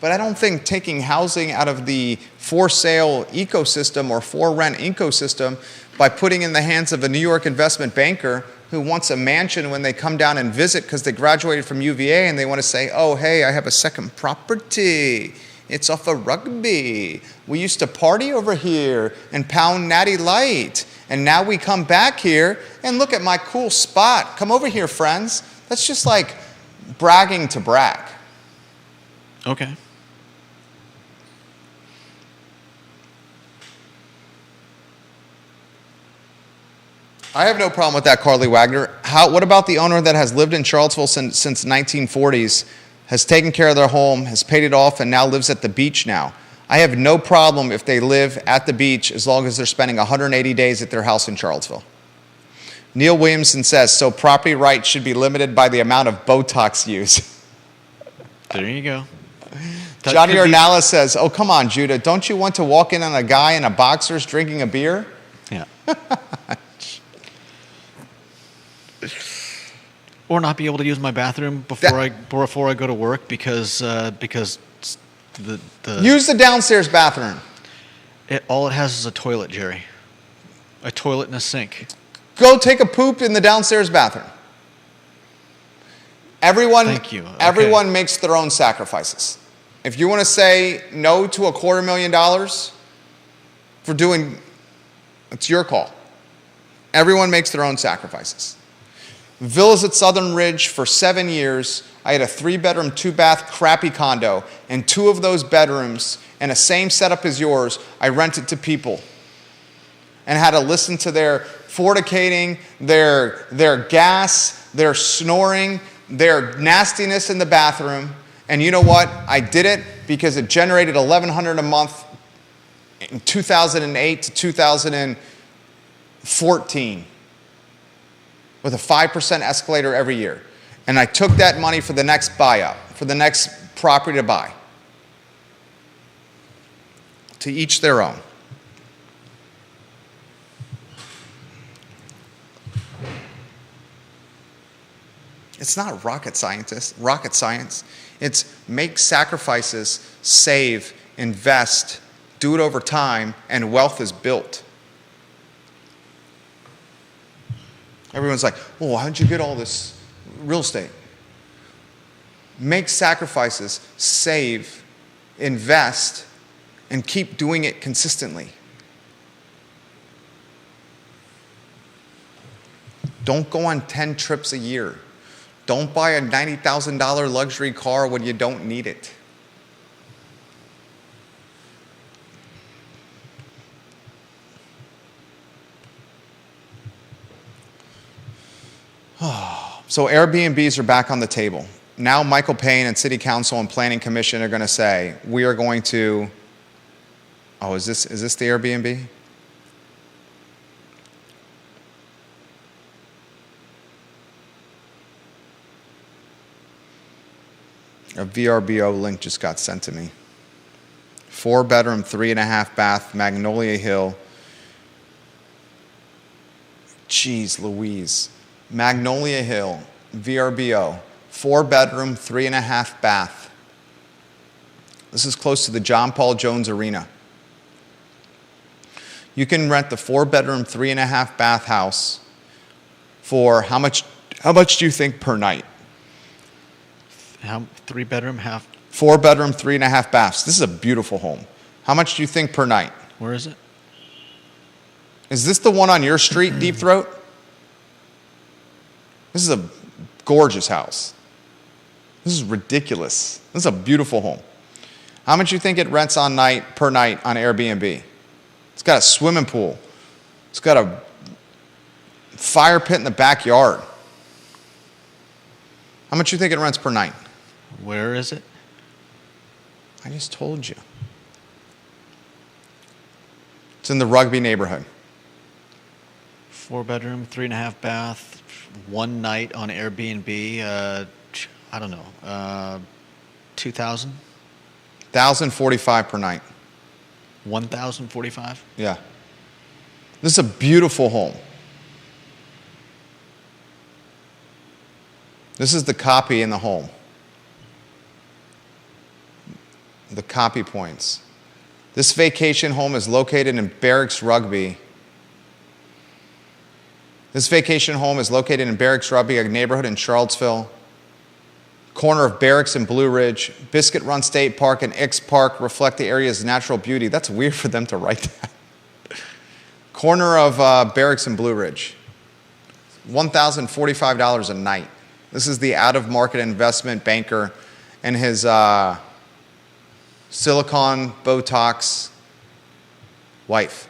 But I don't think taking housing out of the for sale ecosystem or for rent ecosystem by putting in the hands of a New York investment banker who wants a mansion when they come down and visit because they graduated from UVA and they want to say, oh, hey, I have a second property. It's off of Rugby. We used to party over here and pound Natty Light. And now we come back here and look at my cool spot. Come over here, friends. That's just like bragging to brag. Okay. I have no problem with that, Carly Wagner. What about the owner that has lived in Charlottesville since 1940s, has taken care of their home, has paid it off, and now lives at the beach now? I have no problem if they live at the beach as long as they're spending 180 days at their house in Charlottesville. Neil Williamson says, so property rights should be limited by the amount of Botox used. There you go. Johnny Ornalla says, oh, come on, Judah. Don't you want to walk in on a guy in a boxers drinking a beer? Yeah. Or not be able to use my bathroom before I go to work because the Use the downstairs bathroom. All it has is a toilet, Jerry. A toilet and a sink. Go take a poop in the downstairs bathroom. Thank you. Okay. Everyone makes their own sacrifices. If you want to say no to $250,000 for doing, it's your call. Everyone makes their own sacrifices. Villas at Southern Ridge for 7 years. I had a 3-bedroom, 2-bath crappy condo, and 2 of those bedrooms, and a same setup as yours, I rented to people and had to listen to their fornicating, their gas, their snoring, their nastiness in the bathroom. And you know what? I did it because it generated $1,100 a month in 2008 to 2014 with a 5% escalator every year. And I took that money for the next buyout, for the next property to buy. To each their own. It's not rocket science. It's make sacrifices, save, invest, do it over time, and wealth is built. Everyone's like, oh, how'd you get all this real estate? Make sacrifices, save, invest, and keep doing it consistently. Don't go on 10 trips a year. Don't buy a $90,000 luxury car when you don't need it. So Airbnbs are back on the table. Now Michael Payne and City Council and Planning Commission are going to say, we are going to, oh, is this the Airbnb? A VRBO link just got sent to me. 4-bedroom, 3.5 bath, Magnolia Hill. Jeez Louise. Magnolia Hill, VRBO, 4-bedroom, 3.5 bath. This is close to the John Paul Jones Arena. You can rent the 4-bedroom, 3.5 bath house for how much do you think per night? 3-bedroom, half? 4-bedroom, 3.5 baths. This is a beautiful home. How much do you think per night? Where is it? Is this the one on your street, Deep Throat? This is a gorgeous house. This is ridiculous. This is a beautiful home. How much do you think it rents per night on Airbnb? It's got a swimming pool. It's got a fire pit in the backyard. How much do you think it rents per night? Where is it? I just told you. It's in the Rugby neighborhood. 4-bedroom, 3.5 bath, 1 night on Airbnb. I don't know. 2,000? 1,045 per night. 1,045? Yeah. This is a beautiful home. This is the copy in the home. The copy points. This vacation home is located in Barracks Rugby. This vacation home is located in Barracks Rugby, a neighborhood in Charlottesville. Corner of Barracks and Blue Ridge. Biscuit Run State Park and Ix Park reflect the area's natural beauty. That's weird for them to write that. Corner of Barracks and Blue Ridge. $1,045 a night. This is the out-of-market investment banker and his silicone Botox wife.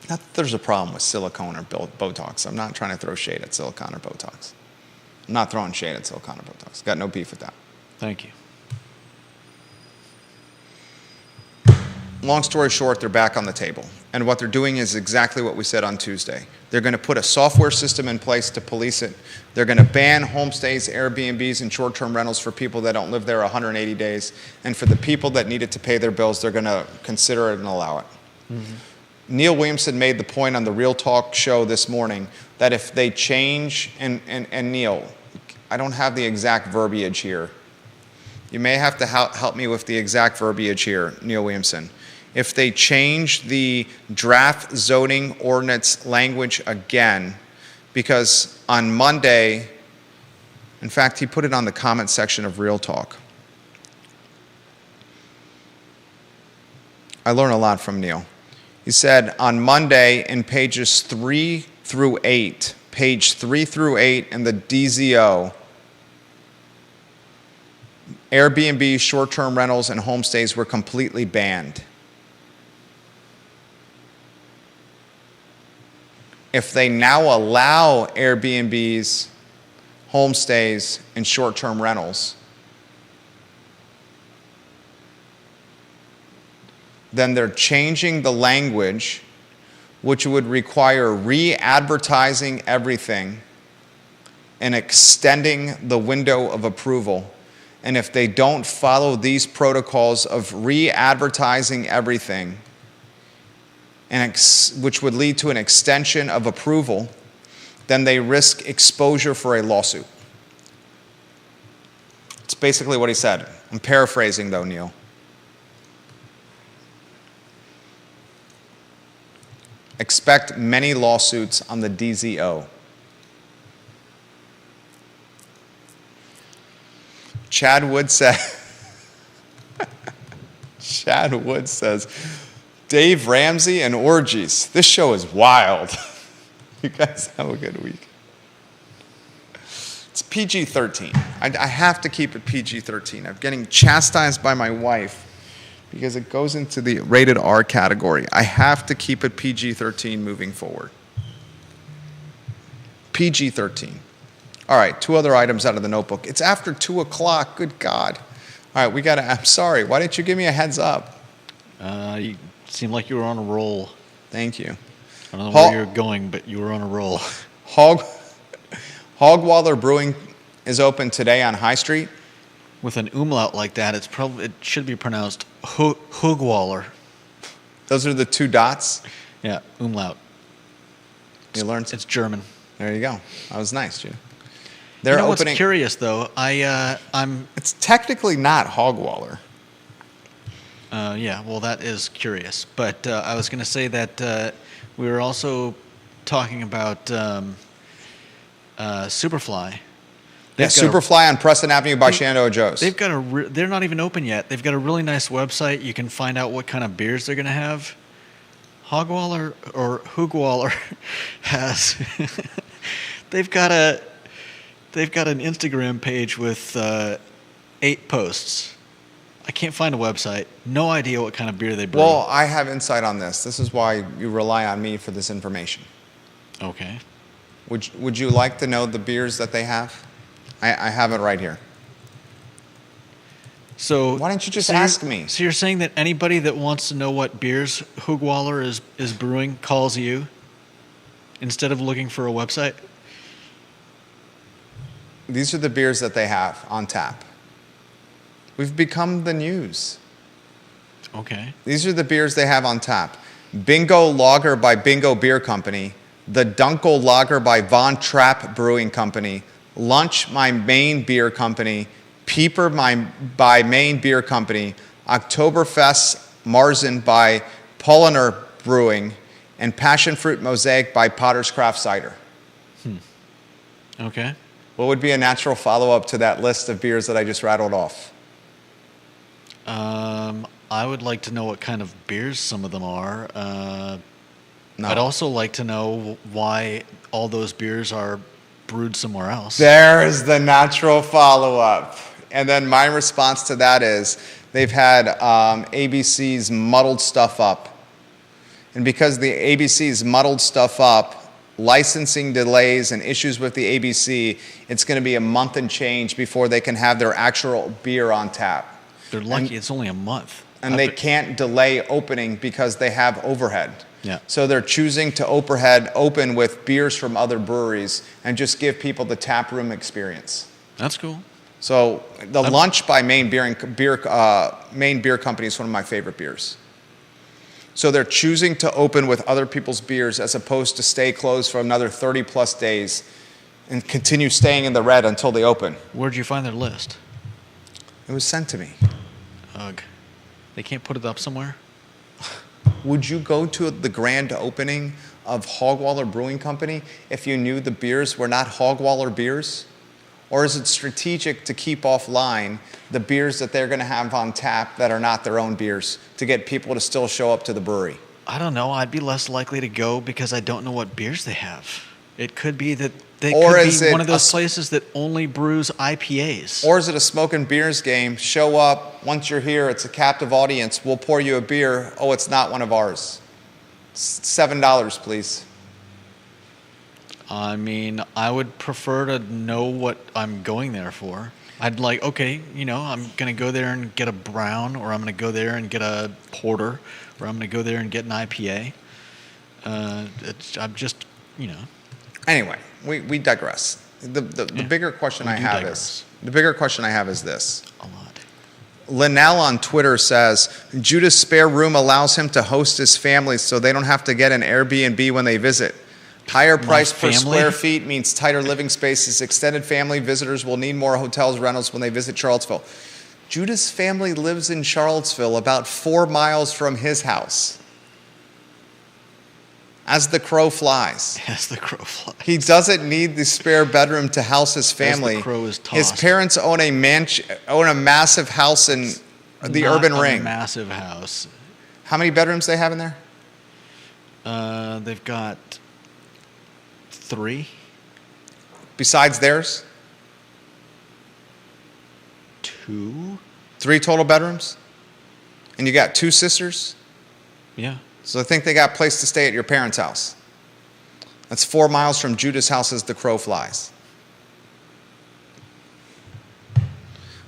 Not that there's a problem with silicone or Botox. I'm not trying to throw shade at silicone or Botox. I'm not throwing shade at silicone or Botox. Got no beef with that. Thank you. Long story short, they're back on the table. And what they're doing is exactly what we said on Tuesday. They're going to put a software system in place to police it. They're going to ban homestays, Airbnbs, and short-term rentals for people that don't live there 180 days. And for the people that need it to pay their bills, they're going to consider it and allow it. Mm-hmm. Neil Williamson made the point on the Real Talk show this morning that if they change, and Neil, I don't have the exact verbiage here. You may have to help me with the exact verbiage here, Neil Williamson. If they change the draft zoning ordinance language again, because on Monday, in fact, he put it on the comment section of Real Talk. I learn a lot from Neil. He said on Monday in pages 3 through 8, page 3 through 8 in the DZO, Airbnb, short-term rentals, and homestays were completely banned. If they now allow Airbnbs, homestays, and short-term rentals, then they're changing the language, which would require re-advertising everything and extending the window of approval. And if they don't follow these protocols of re-advertising everything, which would lead to an extension of approval, then they risk exposure for a lawsuit. It's basically what he said. I'm paraphrasing though, Neil. Expect many lawsuits on the DZO. Chad Wood says, Dave Ramsey and orgies. This show is wild. You guys have a good week. It's PG-13. I have to keep it PG-13. I'm getting chastised by my wife because it goes into the rated R category. I have to keep it PG-13 moving forward. PG-13. All right, 2 other items out of the notebook. It's after 2 o'clock. Good God. All right, I'm sorry. Why didn't you give me a heads up? You seemed like you were on a roll. Thank you. I don't know where you're going, but you were on a roll. Hogwaller Brewing is open today on High Street. With an umlaut like that, it should be pronounced Hogwaller. Those are the 2 dots? Yeah, umlaut. You learned? It's German. There you go. That was nice, Jude. They're opening. What's curious though? I'm. It's technically not Hogwaller. Yeah, well, that is curious. But I was going to say that we were also talking about Superfly. Superfly on Preston Avenue by Shenandoah Joe's. They're not even open yet. They've got a really nice website. You can find out what kind of beers they're going to have. Hogwaller or Hoogwaller has. They've got an Instagram page with 8 posts. I can't find a website. No idea what kind of beer they brew. Well, I have insight on this. This is why you rely on me for this information. Okay. Would you like to know the beers that they have? I have it right here. So why don't you just ask me? So you're saying that anybody that wants to know what beers Hoogwaller is brewing calls you instead of looking for a website? These are the beers that they have on tap. We've become the news. Okay. These are the beers they have on tap. Bingo Lager by Bingo Beer Company. The Dunkel Lager by Von Trapp Brewing Company. Lunch, my Maine Beer Company. Peeper by Maine Beer Company. Oktoberfest Marzen by Polliner Brewing, and Passion Fruit Mosaic by Potter's Craft Cider. Okay. What would be a natural follow-up to that list of beers that I just rattled off? I would like to know what kind of beers some of them are. No. I'd also like to know why all those beers are brewed somewhere else. There's the natural follow-up. And then my response to that is they've had ABC's muddled stuff up. And because the ABC's muddled stuff up, licensing delays and issues with the ABC, it's going to be a month and change before they can have their actual beer on tap. They're lucky it's only a month. And they can't delay opening because they have overhead. Yeah. So they're choosing to open with beers from other breweries and just give people the tap room experience. That's cool. So the Lunch by Maine Beer Company is one of my favorite beers. So they're choosing to open with other people's beers as opposed to stay closed for another 30 plus days and continue staying in the red until they open. Where'd you find their list? It was sent to me. Ugh. They can't put it up somewhere? Would you go to the grand opening of Hogwaller Brewing Company if you knew the beers were not Hogwaller beers? Or is it strategic to keep offline the beers that they're going to have on tap that are not their own beers to get people to still show up to the brewery? I don't know. I'd be less likely to go because I don't know what beers they have. It could be that they Or could is be it one of those a- places that only brews IPAs. Or is it a smoking beers game? Show up, once you're here, it's a captive audience. We'll pour you a beer. Oh, it's not one of ours. $7, please. I mean, I would prefer to know what I'm going there for. I'd like, okay, I'm going to go there and get a brown, or I'm going to go there and get a porter, or I'm going to go there and get an IPA. I'm just, Anyway, we digress. The bigger question We I do have digress. is this. a lot. Linnell on Twitter says, Judas' spare room allows him to host his family so they don't have to get an Airbnb when they visit. Higher price per family? square feet means tighter living spaces. Extended family visitors will need more hotels rentals when they visit Charlottesville. Judas' family lives in Charlottesville, about 4 miles from his house. As the crow flies. As the crow flies. He doesn't need the spare bedroom to house his family. As the crow is His tossed. parents own a massive house in the Not urban a ring. massive house. How many bedrooms they have in there? They've got 3, Besides theirs? 2. 3 total bedrooms? And you got 2 sisters? Yeah. So I think they got a place to stay at your parents' house. That's 4 miles from Judas' house as the crow flies.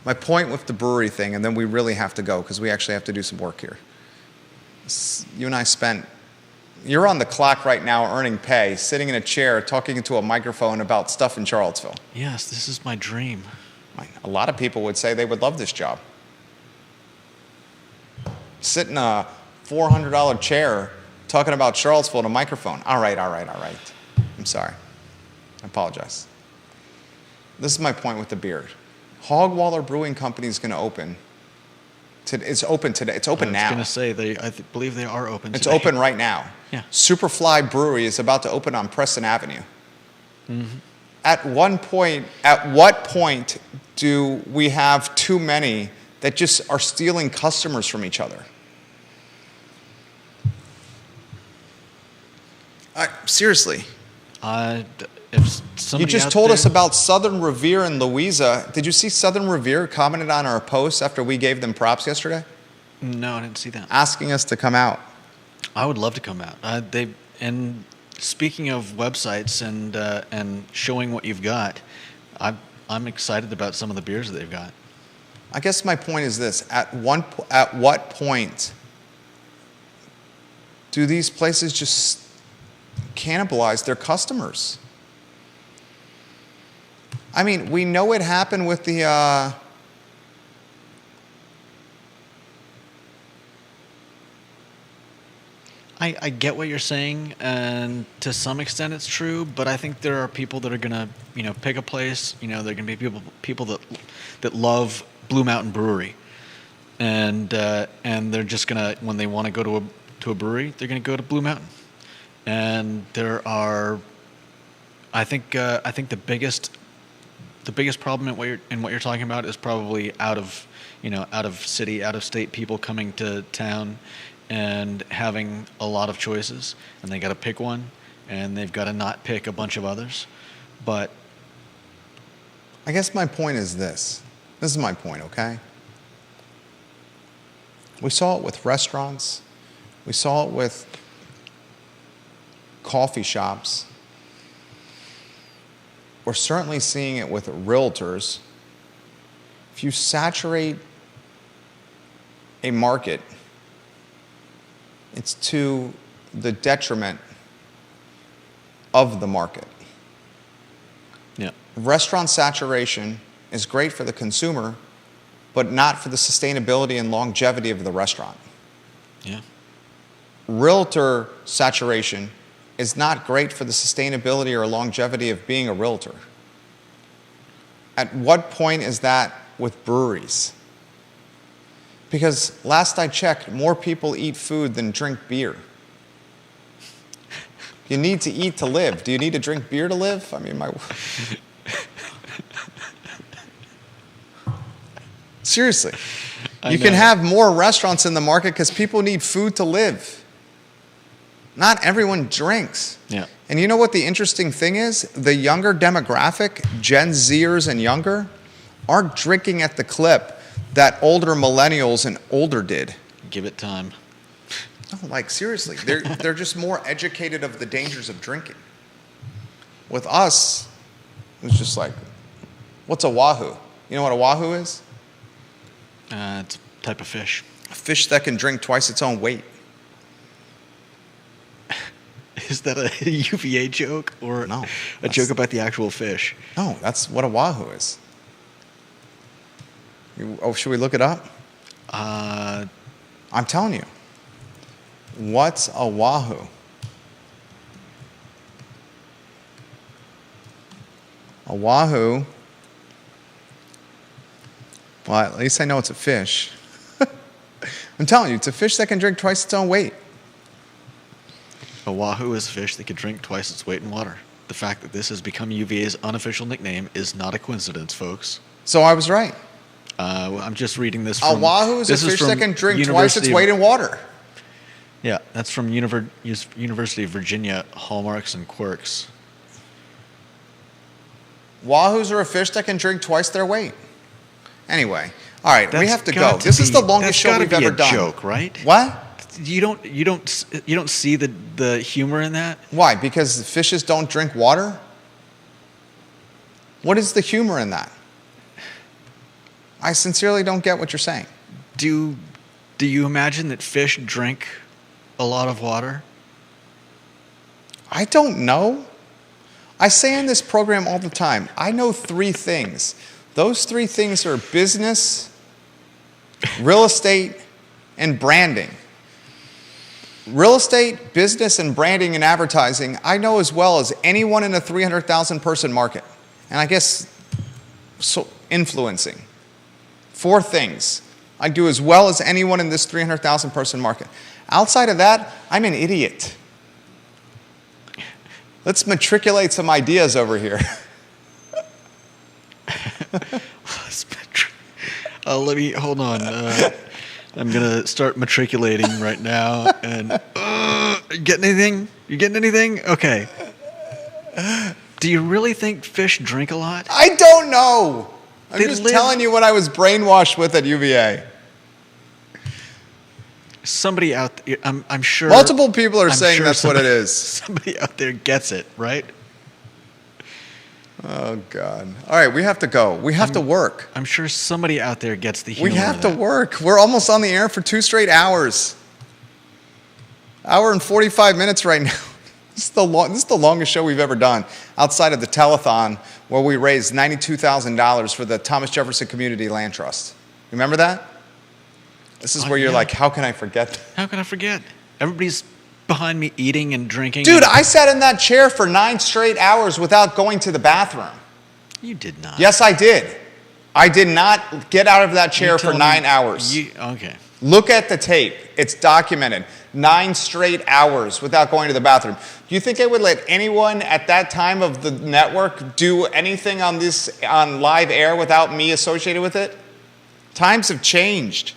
My point with the brewery thing, and then we really have to go because we actually have to do some work here. You and I you're on the clock right now earning pay, sitting in a chair, talking into a microphone about stuff in Charlottesville. Yes, this is my dream. A lot of people would say they would love this job. Sit in a $400 chair talking about Charlottesville in a microphone. All right. I'm sorry. I apologize. This is my point with the beer. Hogwaller Brewing Company is going to open. It's open today. It's open now. I was going to say, I believe they are open It's today. open right now. Yeah. Superfly Brewery is about to open on Preston Avenue. Mm-hmm. At what point do we have too many that just are stealing customers from each other? Seriously. If somebody You just out told there- us about Southern Revere and Louisa. Did you see Southern Revere commented on our post after we gave them props yesterday? No, I didn't see that. Asking us to come out. I would love to come out. And speaking of websites and showing what you've got, I'm excited about some of the beers that they've got. I guess my point is this. At what point do these places just cannibalize their customers? I mean, we know it happened with the I get what you're saying, and to some extent it's true, but I think there are people that are gonna, pick a place. There are gonna be people that love Blue Mountain Brewery, and they're just gonna, when they want to go to a brewery, they're gonna go to Blue Mountain. And there are, I think the biggest problem in what you're talking about is probably out of city, out of state people coming to town and having a lot of choices, and they got to pick one, and they've got to not pick a bunch of others. But I guess my point is this. This is my point, okay? We saw it with restaurants. We saw it with coffee shops. We're certainly seeing it with realtors. If you saturate a market, it's to the detriment of the market. yeah, Restaurant saturation is great for the consumer, but not for the sustainability and longevity of the restaurant. yeah, Realtor saturation is not great for the sustainability or longevity of being a realtor. At what point is that with breweries? Because last I checked, more people eat food than drink beer. You need to eat to live. Do you need to drink beer to live? I mean, seriously. You can have more restaurants in the market because people need food to live. Not everyone drinks. yeah. And you know what the interesting thing is? The younger demographic, Gen Zers and younger, aren't drinking at the clip that older millennials and older did. Give it time. No, like seriously, they're just more educated of the dangers of drinking. With us, it's just like, what's a wahoo? You know what a wahoo is? It's a type of fish. A fish that can drink twice its own weight. Is that a UVA joke or No, a joke about the actual fish? No, that's what a wahoo is. Should we look it up? I'm telling you. What's a wahoo? A wahoo. Well, at least I know it's a fish. I'm telling you, it's a fish that can drink twice its own weight. A wahoo is a fish that could drink twice its weight in water. The fact that this has become UVA's unofficial nickname is not a coincidence, folks. So I was right. I'm just reading this A from... wahoo is a this fish that from can drink twice University its of- weight in water. Yeah, that's from University of Virginia, Hallmarks and Quirks. Wahoos are a fish that can drink twice their weight. Anyway, all right, we That's have to got go. This is the be- longest that's show gotta we've be ever a done. Joke, right? What? You don't see the humor in that? Why? Because fishes don't drink water? What is the humor in that? I sincerely don't get what you're saying. Do you imagine that fish drink a lot of water? I don't know. I say in this program all the time, I know 3 things. Those 3 things are business, real estate, and branding. Real estate, business, and branding and advertising, I know as well as anyone in a 300,000 person market. And I guess so influencing. 4 things I do as well as anyone in this 300,000 person market. Outside of that, I'm an idiot. Let's matriculate some ideas over here. Let me, hold on. I'm going to start matriculating right now. And you getting anything? You getting anything? Okay. Do you really think fish drink a lot? I don't know. I'm They just live- telling you what I was brainwashed with at UVA. Somebody out there, I'm sure. Multiple people are I'm saying sure that's what it somebody- is. Somebody out there gets it, right? Oh, God. All right, we have to go. We have to work. I'm sure somebody out there gets the humor. We have of to that. work. We're almost on the air for 2 straight hours. Hour and 45 minutes right now. This is the longest show we've ever done outside of the telethon where we raised $92,000 for the Thomas Jefferson Community Land Trust. Remember that? This is Oh, where you're yeah. like, how can I forget that? How can I forget? Everybody's behind me eating and drinking. Dude, and- I sat in that chair for 9 straight hours without going to the bathroom. You did not. Yes, I did. I did not get out of that chair for 9 hours. Okay. Look at the tape. It's documented. 9 straight hours without going to the bathroom. Do you think I would let anyone at that time of the network do anything on live air without me associated with it? Times have changed.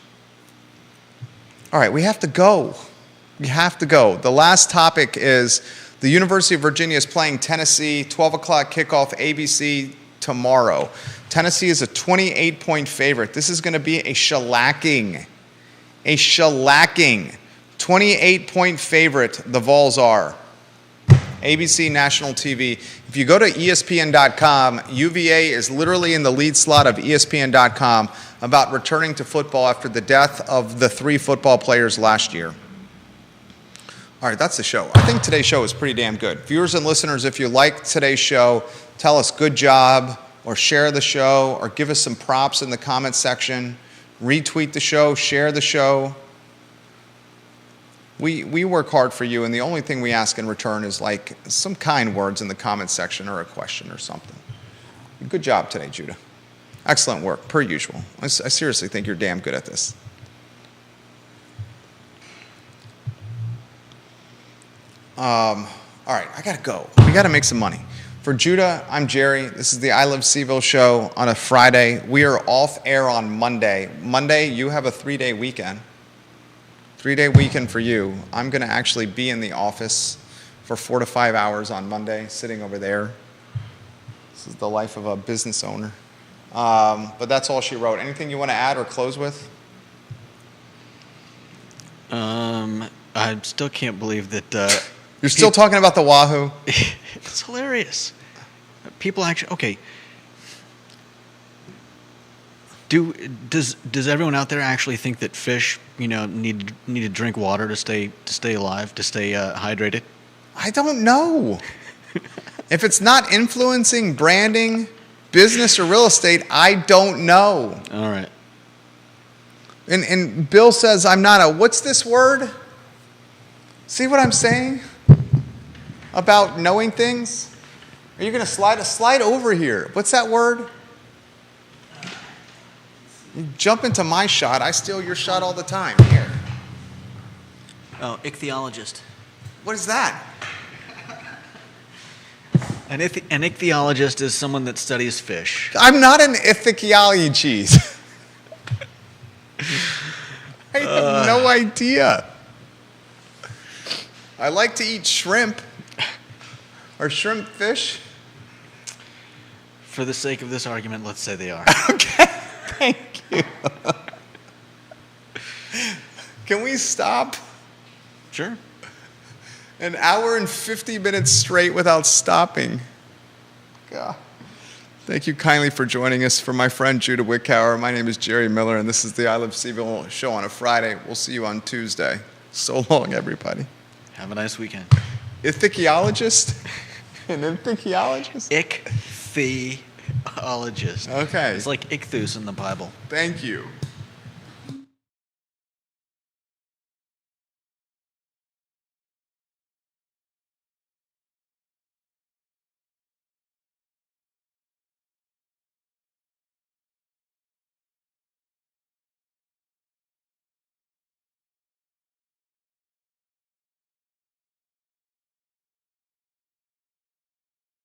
All right, we have to go. We have to go. The last topic is the University of Virginia is playing Tennessee, 12 o'clock kickoff, ABC tomorrow. Tennessee is a 28-point favorite. This is going to be a shellacking. A shellacking. 28-point favorite, the Vols are. ABC National TV. If you go to ESPN.com, UVA is literally in the lead slot of ESPN.com about returning to football after the death of the 3 football players last year. All right, that's the show. I think today's show is pretty damn good. Viewers and listeners, if you like today's show, tell us good job, or share the show, or give us some props in the comments section. Retweet the show, share the show. We work hard for you, and the only thing we ask in return is like some kind words in the comments section or a question or something. Good job today, Judah. Excellent work, per usual. I seriously think you're damn good at this. All right, I gotta go. We gotta make some money. For Judah, I'm Jerry. This is the I Love Seville show on a Friday. We are off air on Monday. Monday, you have a 3-day weekend. 3-day weekend for you. I'm gonna actually be in the office for 4 to 5 hours on Monday, sitting over there. This is the life of a business owner. But that's all she wrote. Anything you want to add or close with? I still can't believe that. You're still talking about the Wahoo? It's hilarious. People actually okay. Does everyone out there actually think that fish, need to drink water to stay alive, to stay hydrated? I don't know. If it's not influencing branding, business, or real estate, I don't know. All right. And Bill says I'm not a, what's this word? See what I'm saying about knowing things? Are you going to slide over here? What's that word? You jump into my shot. I steal your shot all the time. Here. Oh, ichthyologist. What is that? An ichthyologist is someone that studies fish. I'm not an ichthyologist. I have no idea. I like to eat shrimp. Or shrimp fish. For the sake of this argument, let's say they are. Okay, thank you. Can we stop? Sure. An hour and 50 minutes straight without stopping. God. Thank you kindly for joining us. For my friend Judah Wickower, my name is Jerry Miller, and this is the I Love Seville show on a Friday. We'll see you on Tuesday. So long, everybody. Have a nice weekend. Ichthyologist? An ichthyologist? Ichthyologist. Okay. It's like ichthus in the Bible. Thank you.